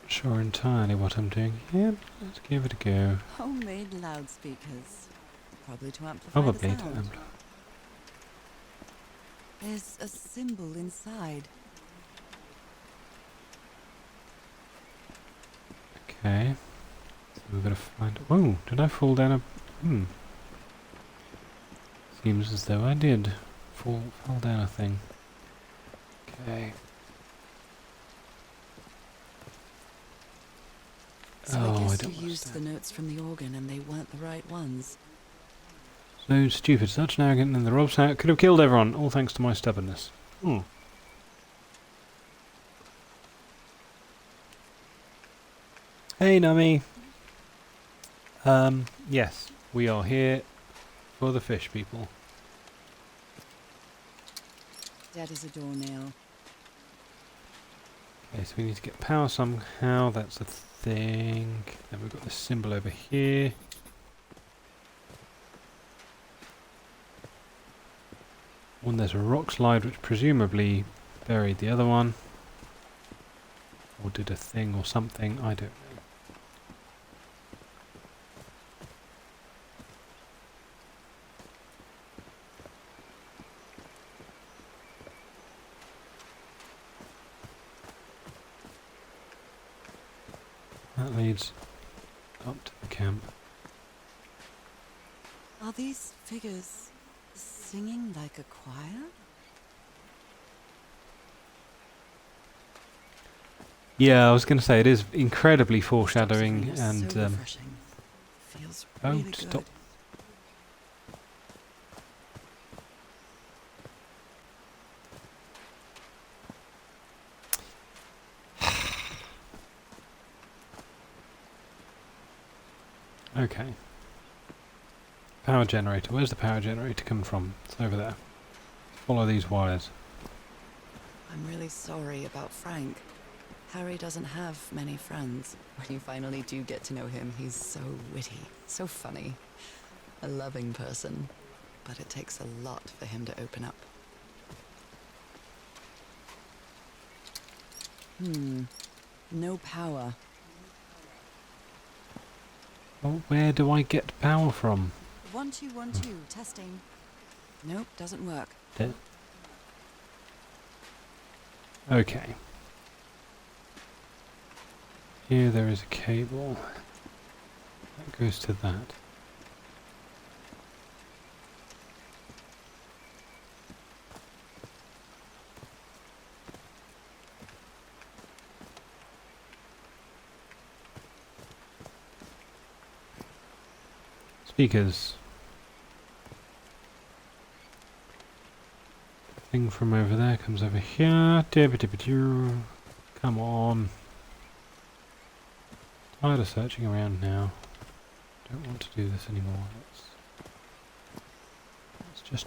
Sure entirely what I'm doing. Yeah, let's give it a go. Homemade loudspeakers. Probably to amplify Probably the to sound. amplify. There's a symbol inside. Okay. So we've got to find... Whoa, did I fall down a... Seems as though I did. Fall down a thing. Okay. So Oh, I I guess don't you used the understand. notes from the organ and they weren't the right ones. So stupid, such an arrogant, and the Robs could have killed everyone, all thanks to my stubbornness. Hey, Nami. Yes, we are here for the fish people. Dead as a doornail. Okay, so we need to get power somehow, that's a thing. Then we've got this symbol over here. One, there's a rock slide which presumably buried the other one. Or did a thing or something, I don't know. That leads up to the camp. Are these figures singing like a choir? Yeah, I was going to say, it is incredibly Stop foreshadowing singing is and... so refreshing. Feels oh, really stop. good. Okay. Power generator. Where's the power generator coming from? It's over there. Follow these wires. I'm really sorry about Frank. Harry doesn't have many friends. When you finally do get to know him, he's so witty, so funny. A loving person. But it takes a lot for him to open up. No power. Well, where do I get power from? 1212, testing. Nope, doesn't work. There. Okay. Here there is a cable. That goes to that. Speakers. Thing from over there comes over here. Come on. Tired of searching around now. Don't want to do this anymore. Let's just.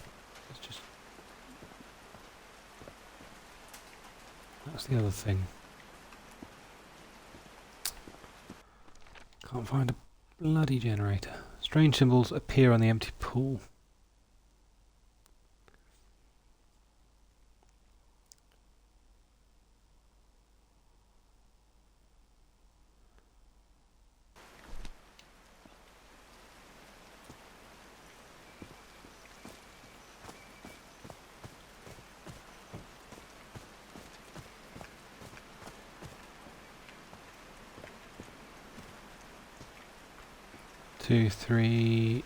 That's the other thing. Can't find a bloody generator. Strange symbols appear on the empty pool. 2, 3,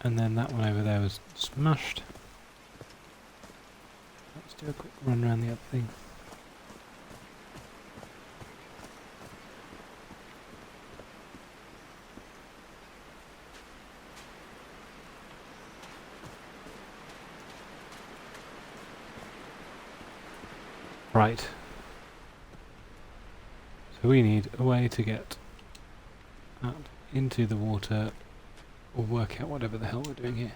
and then that one over there was smashed. Let's do a quick run around the other thing. Right. So we need a way to get out into the water or work out whatever the hell we're doing here.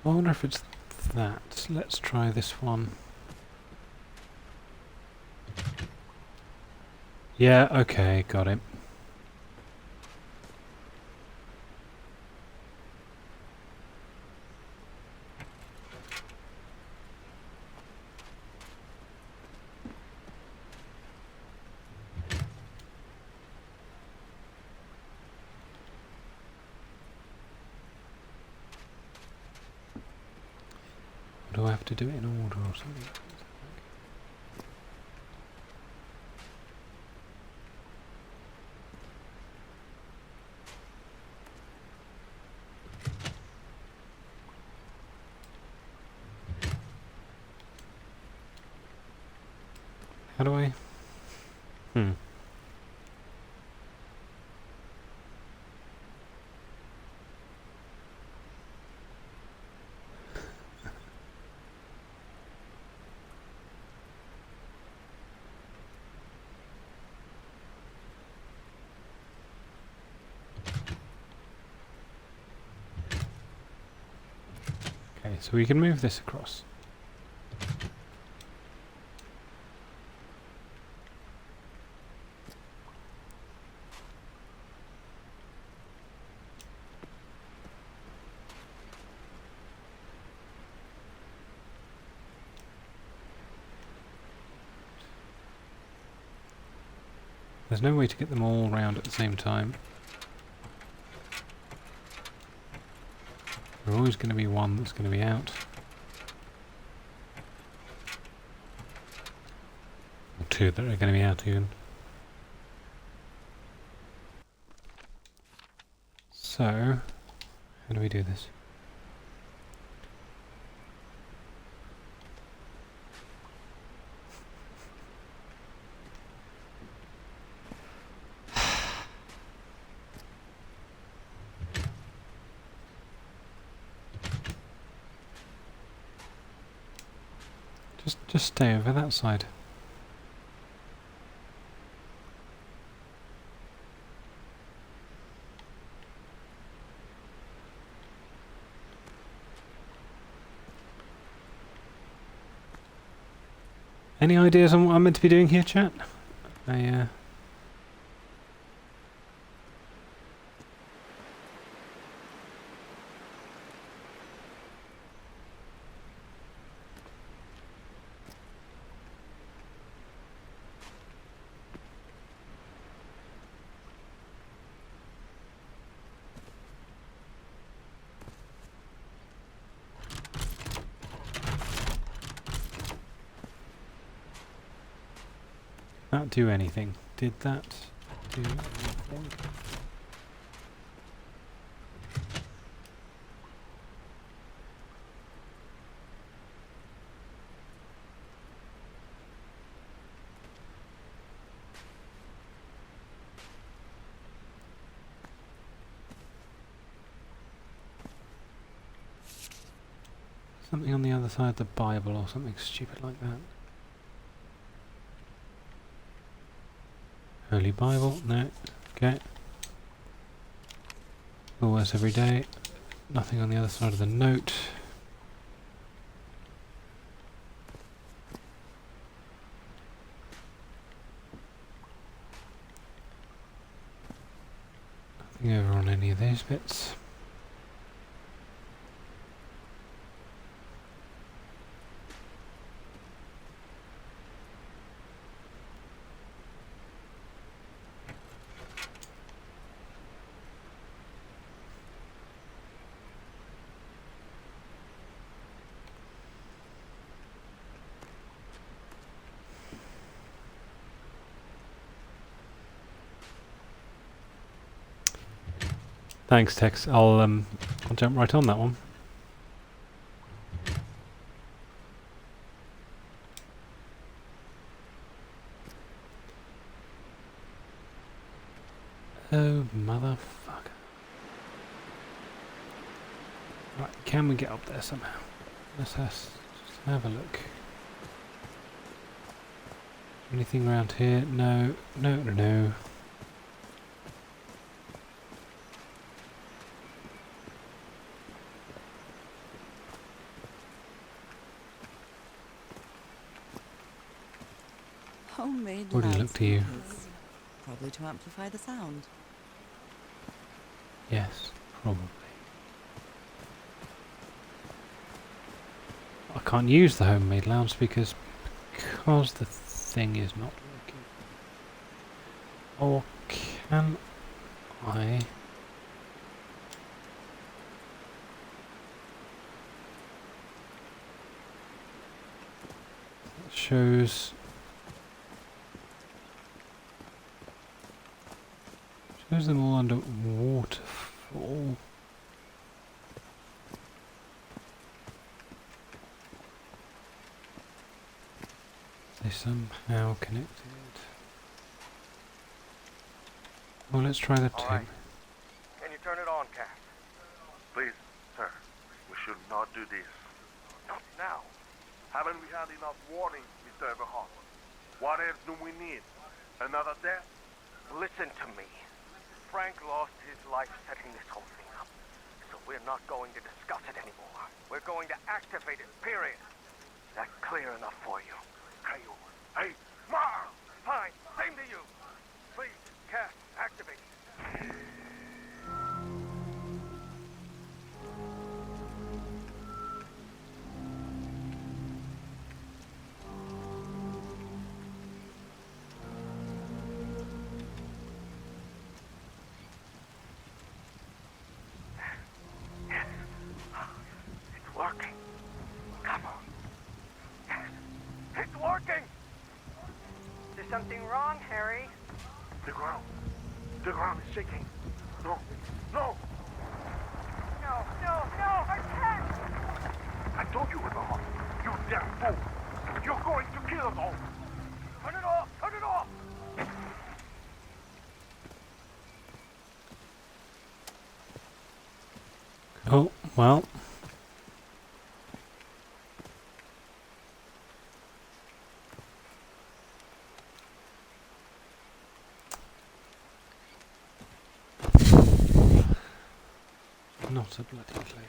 I wonder if it's that. Let's try this one. Yeah, okay, got it. Do I have to do it in order or something? How do I? Okay, so we can move this across. There's no way to get them all round at the same time. There's always going to be one that's going to be out. Or two that are going to be out even. So, how do we do this? Just stay over that side. Any ideas on what I'm meant to be doing here, chat? That do anything? Did that do anything? Something on the other side of the Bible or something stupid like that. Holy Bible, no. Okay. Always every day. Nothing on the other side of the note. Nothing over on any of these bits. Thanks, Tex. I'll jump right on that one. Oh, motherfucker. Right, can we get up there somehow? Let's just have a look. Anything around here? No, no, no, no. Homemade Already looked at you. loudspeakers. Probably to amplify the sound. Yes, probably. I can't use the homemade loudspeakers because the thing is not working. Or can I? It shows them all under waterfall. They somehow connected. Well, let's try the two. All right. Can you turn it on, Cass? Please, sir, we should not do this. Not now. Haven't we had enough warning, Mr. Everhart? What else do we need? Another death? Listen to me. Frank lost his life setting this whole thing up. So we're not going to discuss it anymore. We're going to activate it, period. Is that clear enough for you? Caillou. Hey, Ma! Fine. Same to you. Please, Cass, activate. It's working. Come on. Yes. It's working! Is something wrong, Harry? The ground is shaking. No, no! No, no, no, I can't! I told you, Everhart. You damn fool! You're going to kill us all! Turn it off! Turn it off! Oh, well. Not a bloody clue.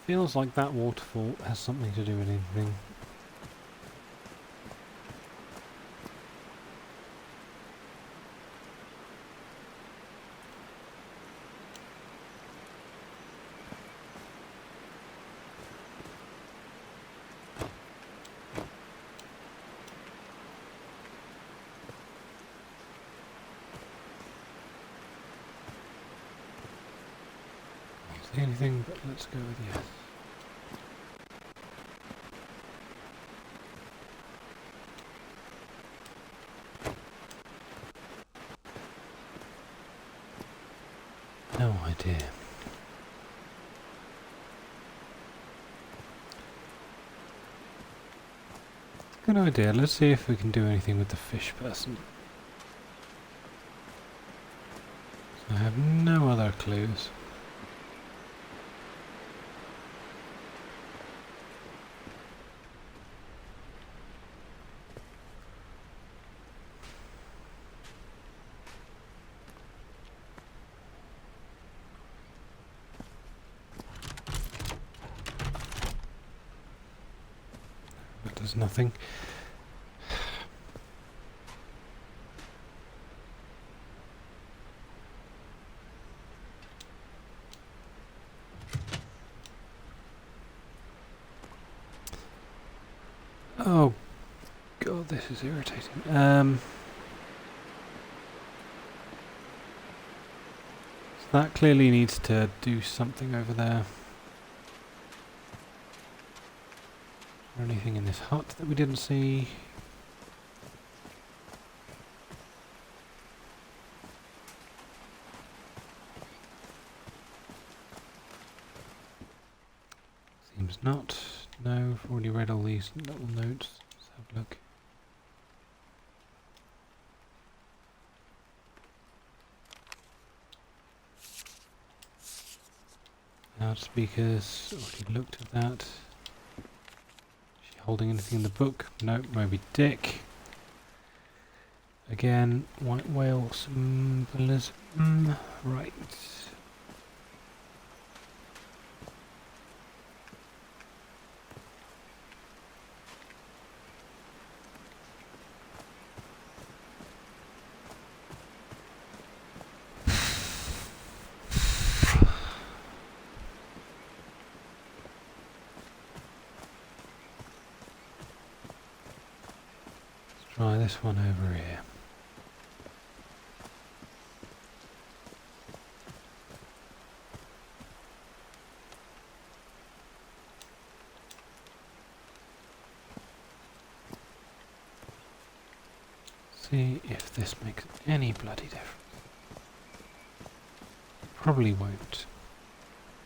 Feels like that waterfall has something to do with anything. See anything, but let's go with yes. No idea. Good idea. Let's see if we can do anything with the fish person. I have no other clues. That does nothing. Oh god, this is irritating. So that clearly needs to do something over there. there anything in this hut that we didn't see? Seems not. No, I've already read all these little notes. Let's have a look. Loudspeakers, already looked at that. Is she holding anything in the book? No, Moby Dick. Again, white whale symbolism. Right. Try this one over here. See if this makes any bloody difference. Probably won't.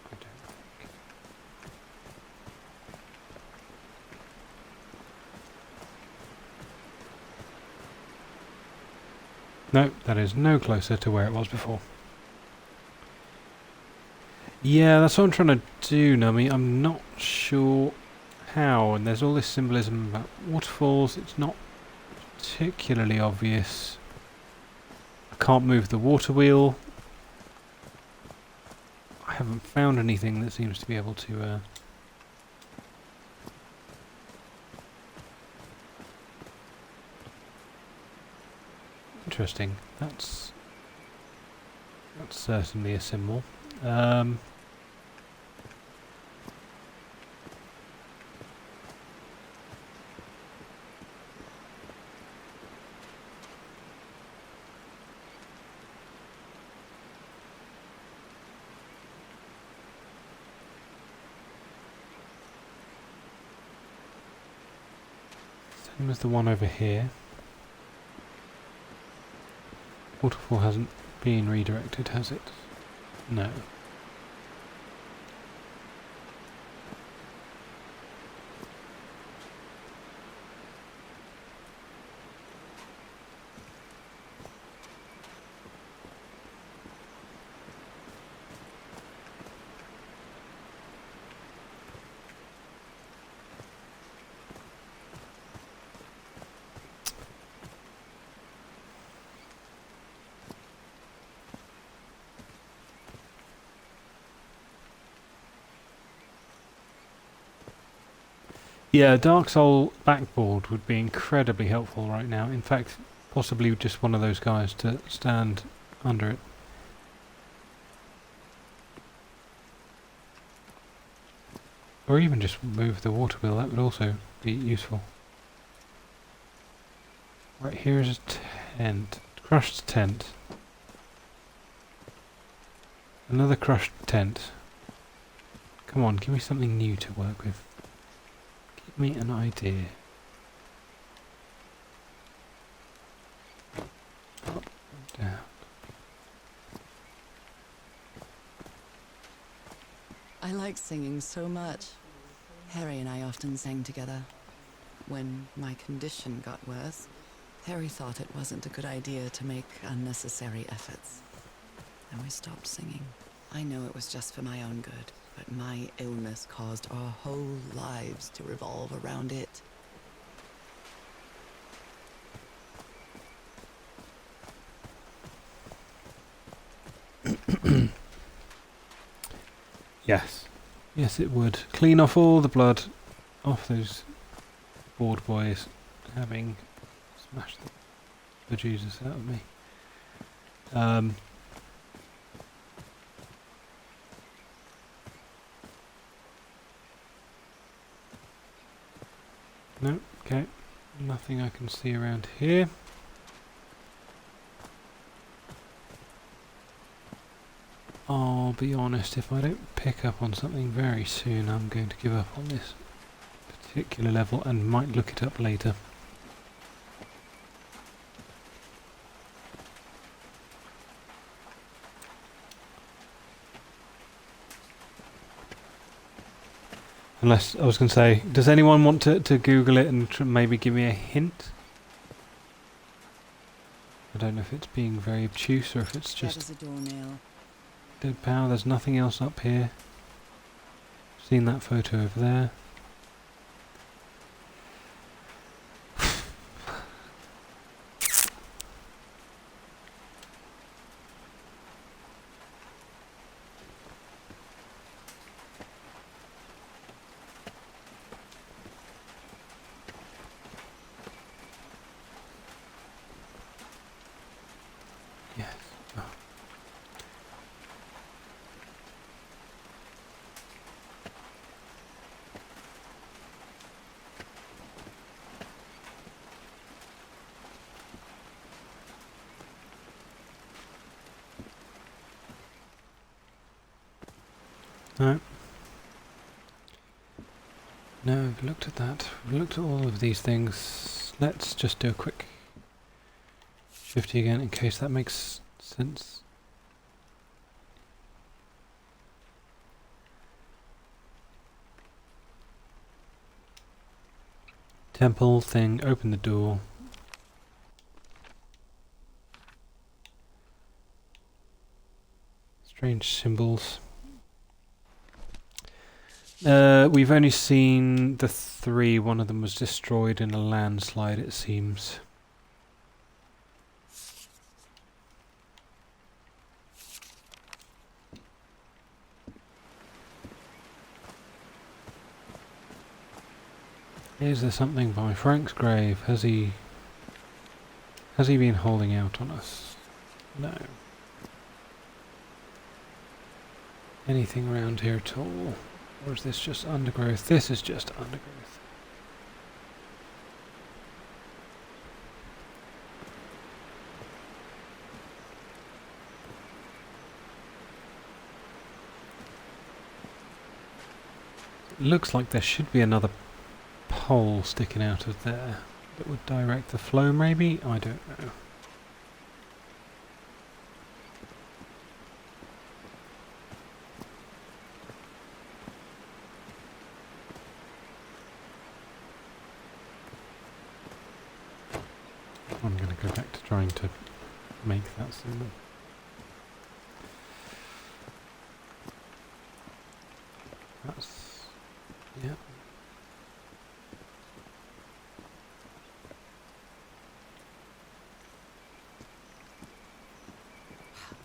I don't think. No, that is no closer to where it was before. Yeah, that's what I'm trying to do, Nummy. I'm not sure how, and there's all this symbolism about waterfalls. It's not particularly obvious. I can't move the water wheel. I haven't found anything that seems to be able to... Interesting. That's certainly a symbol. Same as the one over here. Waterfall hasn't been redirected, has it? No. Yeah, Dark Soul backboard would be incredibly helpful right now. In fact, possibly just one of those guys to stand under it. Or even just move the water wheel, that would also be useful. Right, here is a tent. Crushed tent. Another crushed tent. Come on, give me something new to work with. Give me an idea. Up and down. I like singing so much. Harry and I often sang together. When my condition got worse, Harry thought it wasn't a good idea to make unnecessary efforts. And we stopped singing. I know it was just for my own good, but my illness caused our whole lives to revolve around it. Yes. Yes, it would. Clean off all the blood off those board boys having smashed the Jesus out of me. No, okay. Nothing I can see around here. I'll be honest, if I don't pick up on something very soon, I'm going to give up on this particular level and might look it up later. Unless, I was going to say, does anyone want to Google it and maybe give me a hint? I don't know if it's being very obtuse or if it's That just is a doornail. dead power. There's nothing else up here. Seen that photo over there. Yes. Oh. No. No, we've looked at that. We've looked at all of these things. Let's just do a quick shifty again in case that makes sense. Temple thing, open the door. Strange symbols. We've only seen the 3. One of them was destroyed in a landslide, it seems. Is there something by Frank's grave? Has he been holding out on us? No. Anything around here at all? Or is this just undergrowth? This is just undergrowth. It looks like there should be another pole sticking out of there that would direct the flow, maybe? I don't know. I'm going to go back to trying to make that symbol. That's... yeah.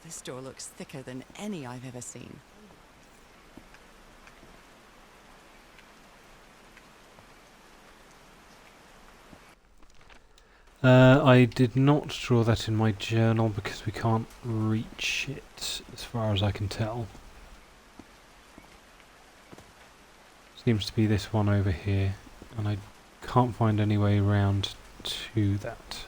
This door looks thicker than any I've ever seen. I did not draw that in my journal because we can't reach it, as far as I can tell. Seems to be this one over here, and I can't find any way around to that.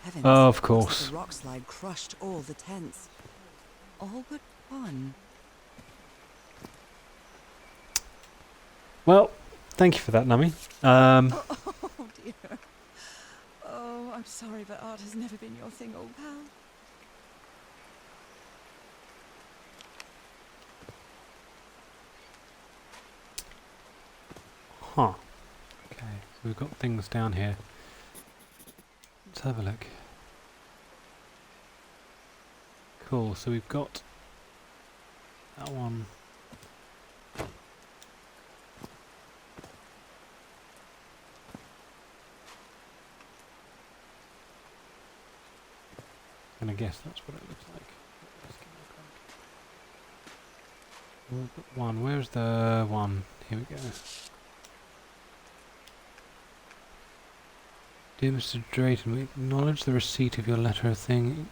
Heavens, Oh, of looks like course. the rock slide crushed all the tents. All but one. Well, thank you for that, Nummy. Oh dear. Oh, I'm sorry, but art has never been your thing, old pal. Huh. Okay, so we've got things down here. Let's have a look. Cool, so we've got that one. And I guess that's what it looks like. Let's give it a crack. We've got one. Where's the one? Here we go. Dear Mr. Drayton, we acknowledge the receipt of your letter thing,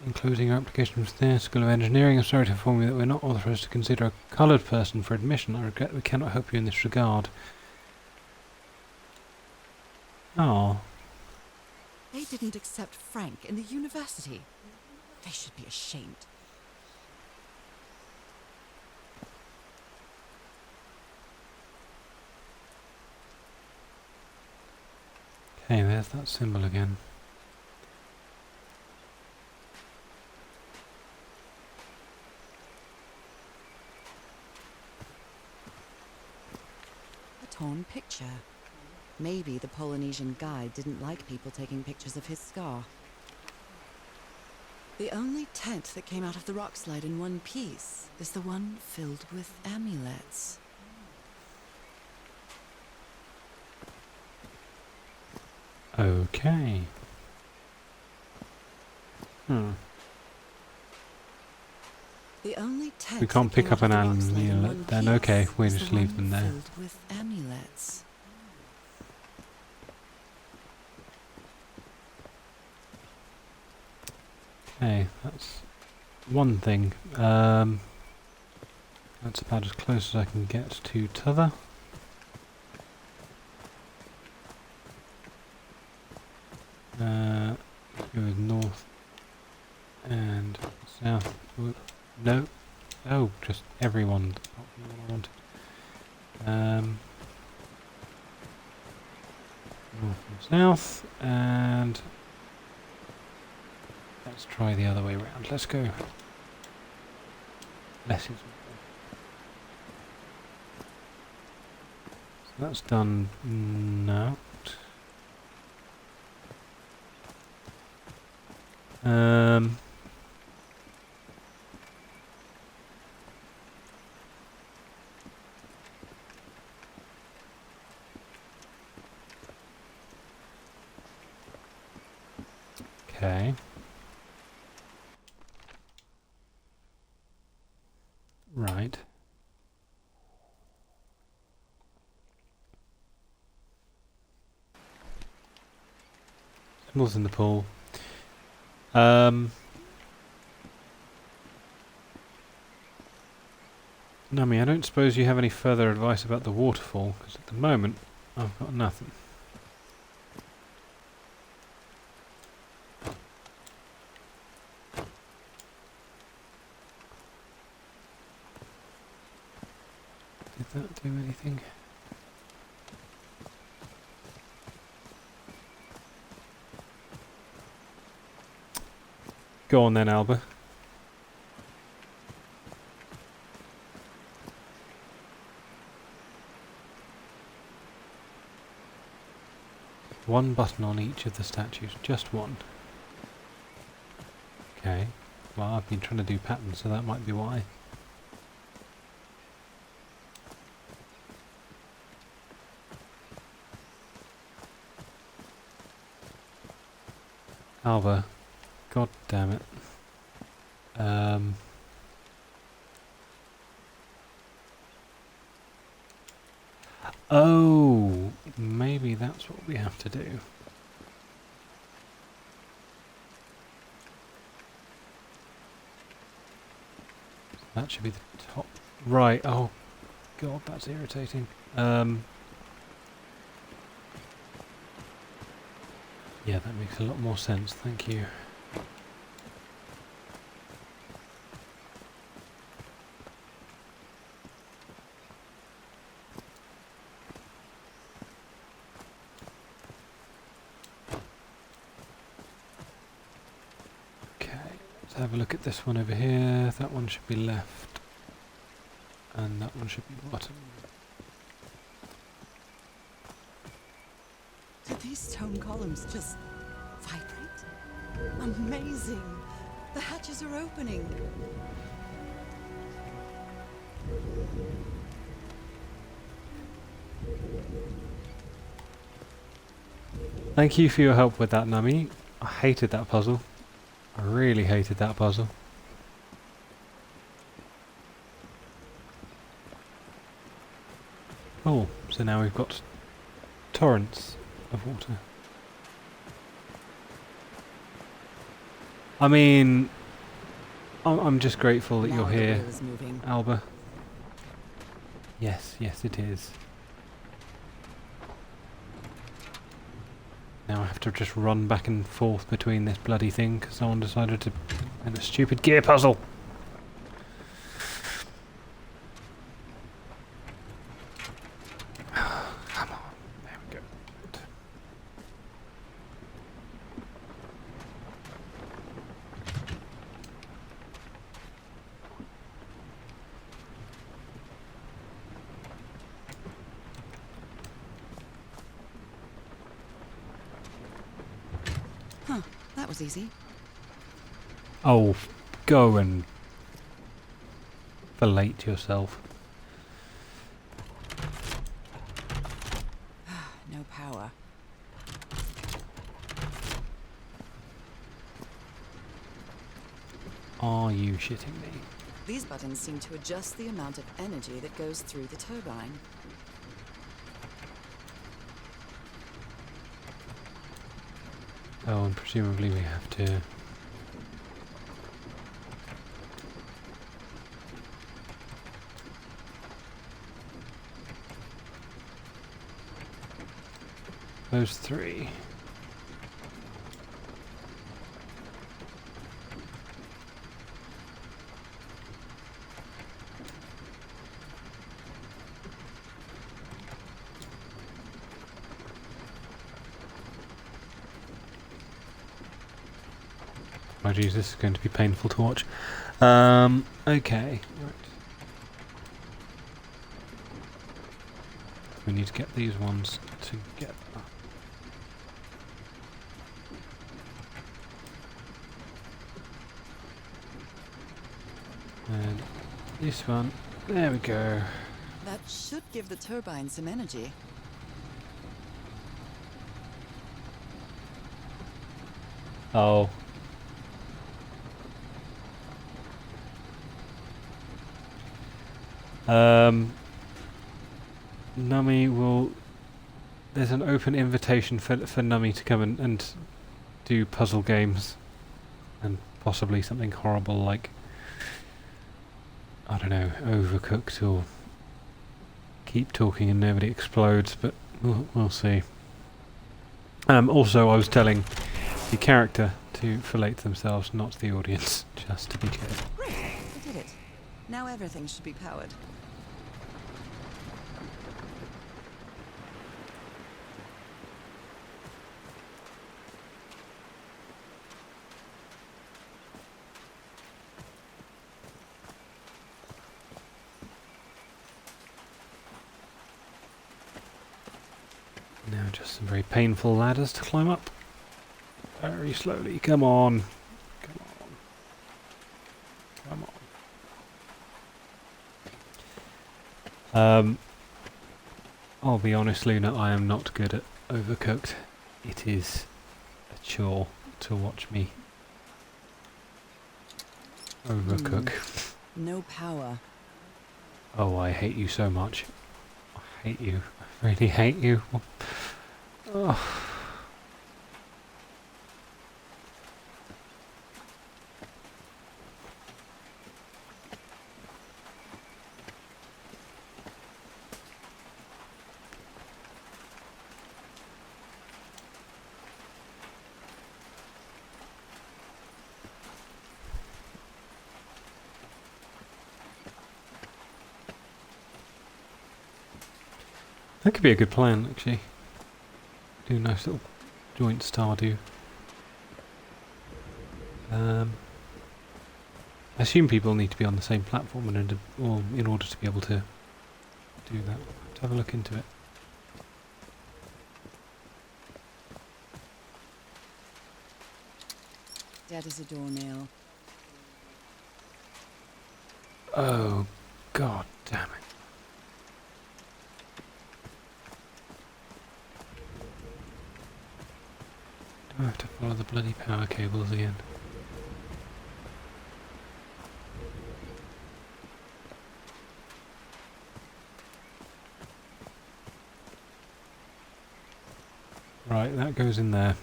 enclosing your application with the School of Engineering. I'm sorry to inform you that we're not authorised to consider a coloured person for admission. I regret we cannot help you in this regard. Oh. Hey, didn't accept Frank in the university. They should be ashamed. Okay, there's that symbol again. A torn picture. Maybe the Polynesian guide didn't like people taking pictures of his scar. The only tent that came out of the rock slide in one piece is the one filled with amulets. Okay. The only tent We can't that pick came up out an of the rock slide in amulet one then. Okay, piece we'll is just the leave one them there. filled with amulets. Okay, that's one thing. That's about as close as I can get to t'other. Go with north and south. Whoop. No. Oh, just everyone. Apart from the one I wanted. North and south, and let's try the other way around. Let's go. Less is more. So that's done now. Okay. Right. Symbols in the pool. Nami, I don't suppose you have any further advice about the waterfall, because at the moment I've got nothing. Did that do anything? Go on then, Alba. One button on each of the statues, just one. Okay, well I've been trying to do patterns, so that might be why. Alva, god damn it. Oh, maybe that's what we have to do. That should be the top right. Oh god, that's irritating. Yeah, that makes a lot more sense, thank you. Have a look at this one over here. That one should be left, and that one should be bottom. Did these stone columns just vibrate? Amazing! The hatches are opening. Thank you for your help with that, Nami. I hated that puzzle. I really hated that puzzle. Cool, so now we've got torrents of water. I mean, I'm just grateful that Now you're the here, wheel is moving. Alba. Yes, yes it is. Now now I have to just run back and forth between this bloody thing because someone decided to make a stupid gear puzzle. Come on, there we go. Huh, that was easy. Oh, go and fillet yourself. No power. Are you shitting me? These buttons seem to adjust the amount of energy that goes through the turbine. Oh, and presumably we have to... Those three. Oh geez, this is going to be painful to watch. Okay. Right. We need to get these ones together. And this one, there we go. That should give the turbine some energy. Oh. Nummy will... There's an open invitation for Nummy to come and do puzzle games. And possibly something horrible like... I don't know, Overcooked or Keep Talking and Nobody Explodes, but we'll see. Also, I was telling the character to fillet themselves, not the audience, just to be clear. Great, we did it. Now everything should be powered. Now just some very painful ladders to climb up. Very slowly, come on. Come on. Come on. I'll be honest, Luna, I am not good at Overcooked. It is a chore to watch me overcook. No power. Oh, I hate you so much. I hate you. I really hate you. Oh. That could be a good plan, actually. Do a nice little joint Stardew. I assume people need to be on the same platform in order to be able to do that. Let's have a look into it. Dead as a doornail. Oh, god damn it. Do I have to follow the bloody power cables again? Right, that goes in there.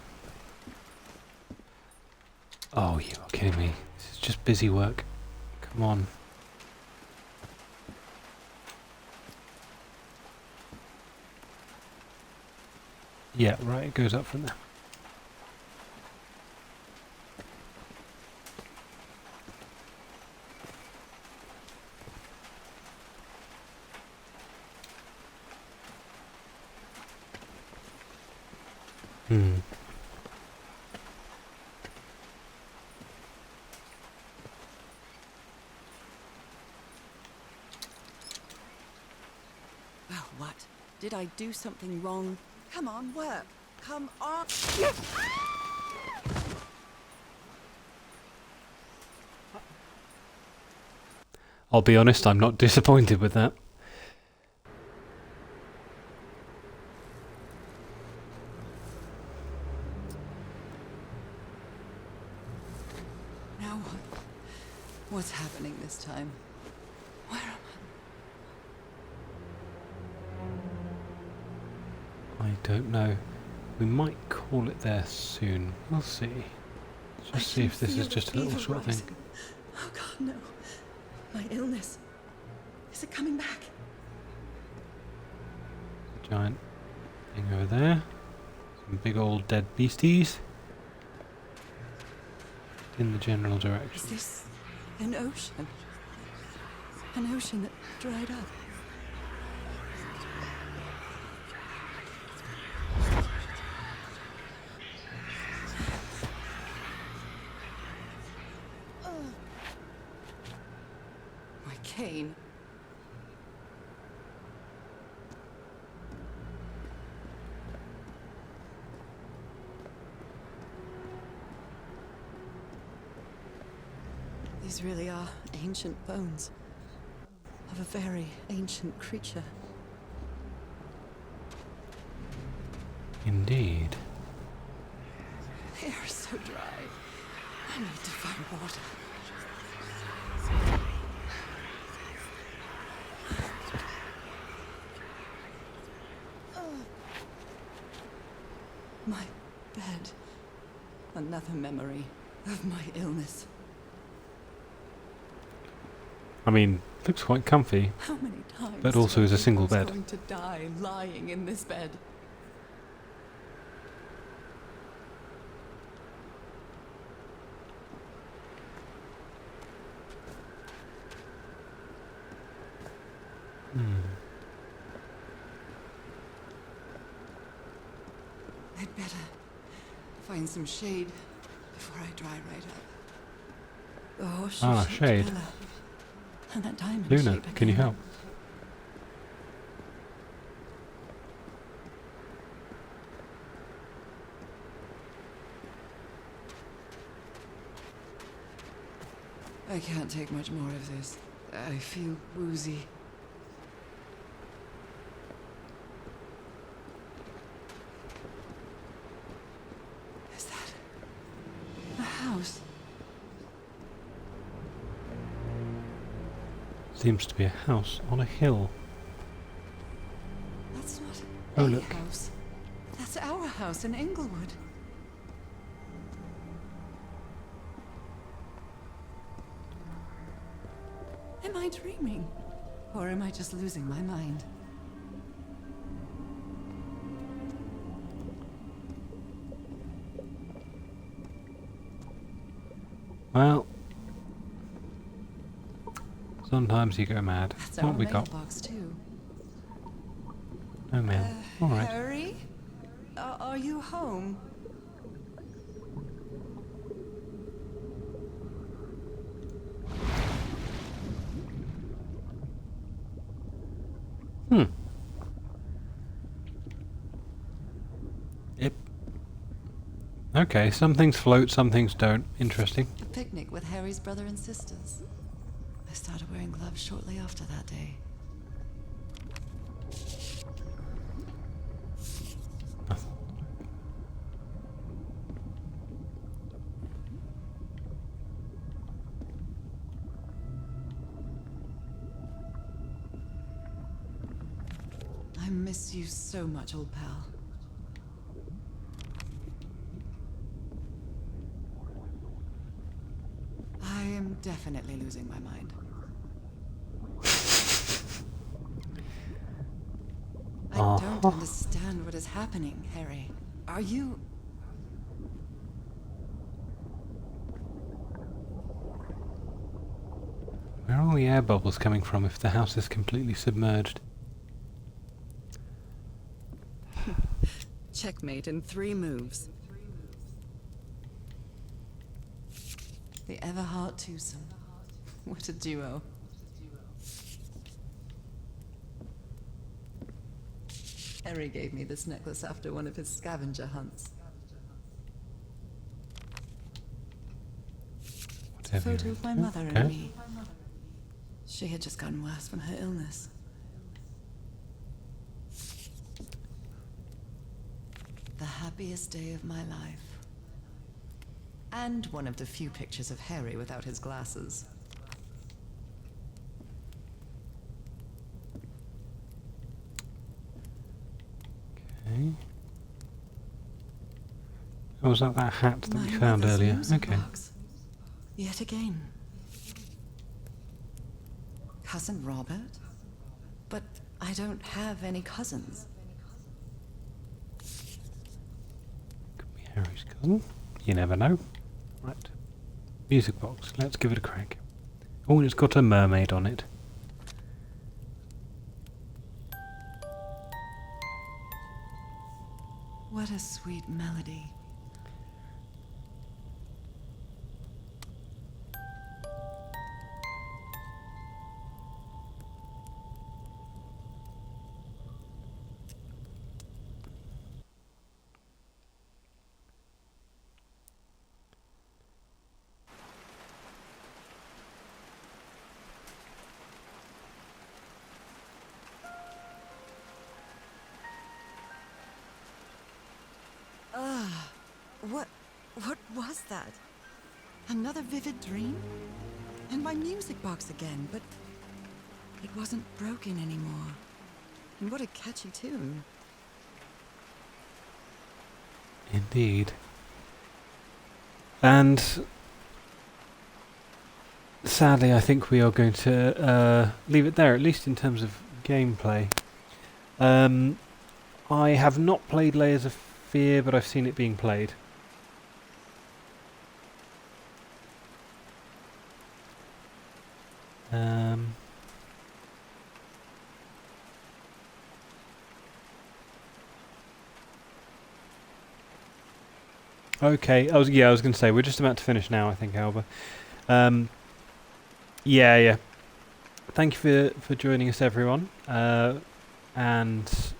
Oh, you are kidding me. This is just busy work. Come on. Yeah, right, it goes up from there. Hmm. Oh, what? Did I do something wrong? Come on, work. Come on. I'll be honest, I'm not disappointed with that. Now what? What's happening this time? Where am I don't know. We might call it there soon. We'll see. I? Just see if this is just a little short thing. Oh God, no. My illness. Is it coming back? Giant thing over there. Some big old dead beasties. In the general Is direction. this an ocean? An ocean that dried up? My cane. These really are ancient bones of a very ancient creature. Indeed. The air is so dry. I need to find water. My bed. Another memory of my illness. I mean, looks quite comfy. How many times? But also do I is a think single I was bed. going to die lying in this bed. Hmm. I'd better find some shade before I dry right up. The horseshoe Ah, shaped shade. pillar. And that diamond Luna, shape can you again. help? I can't take much more of this. I feel woozy. Is that a house? Seems to be a house on a hill. That's not Oh, a look. house. That's our house in Englewood. Am I dreaming? Or am I just losing my mind? Well, sometimes you go mad. That's What our we got? mailbox too. No mail. Alright. Harry? Are you home? Hmm. Yep. Okay, some things float, some things don't. Interesting. A picnic with Harry's brother and sisters. I started wearing gloves shortly after that day. I miss you so much, old pal. I am definitely losing my mind. I don't understand what is happening, Harry. Are you... Where are all the air bubbles coming from if the house is completely submerged? Checkmate in 3 moves. The Everheart twosome. What a duo. Harry gave me this necklace after one of his scavenger hunts. It's a photo of my mother and me. She had just gotten worse from her illness. The happiest day of my life. And one of the few pictures of Harry without his glasses. Okay. Oh, was that hat that My we found mother's earlier? music Okay. box. Yet again. Cousin Robert? But I don't have any cousins. Could be Harry's cousin. You never know. Right. Music box. Let's give it a crack. Oh, it's got a mermaid on it. What a sweet melody. What was that? Another vivid dream? And my music box again, but it wasn't broken anymore. And what a catchy tune. Indeed. And sadly, I think we are going to leave it there, at least in terms of gameplay. I have not played Layers of Fear, but I've seen it being played. Okay, I was going to say we're just about to finish now, I think, Alba. Yeah. Thank you for joining us, everyone, and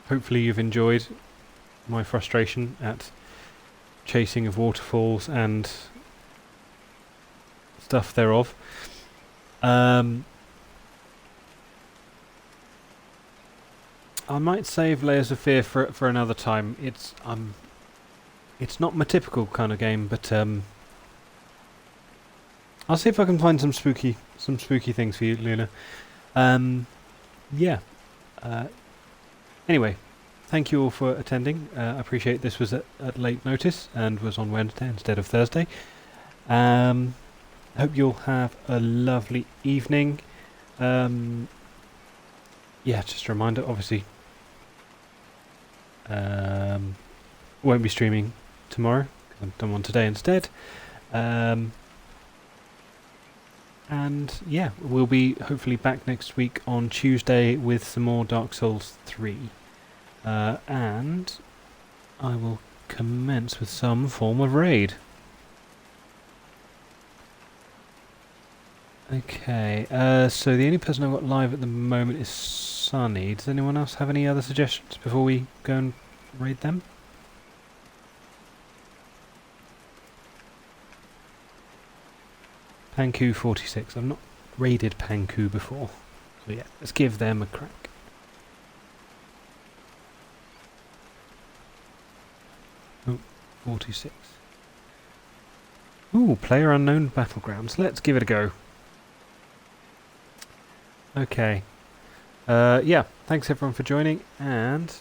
hopefully you've enjoyed my frustration at chasing of waterfalls and stuff thereof. I might save Layers of Fear for another time. It's not my typical kind of game, but I'll see if I can find some spooky things for you, Luna. Yeah. Anyway, thank you all for attending. I appreciate this was at late notice and was on Wednesday instead of Thursday. Hope you'll have a lovely evening. Yeah, just a reminder, obviously, won't be streaming tomorrow, 'cause I've done one today instead. And yeah, we'll be hopefully back next week on Tuesday with some more Dark Souls 3. And I will commence with some form of raid. Okay, so the only person I've got live at the moment is Sunny. Does anyone else have any other suggestions before we go and raid them? Panku 46. I've not raided Panku before. So yeah, let's give them a crack. Oh, 46. Ooh, Player Unknown Battlegrounds. Let's give it a go. Okay. Yeah, thanks everyone for joining, and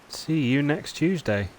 see you next Tuesday.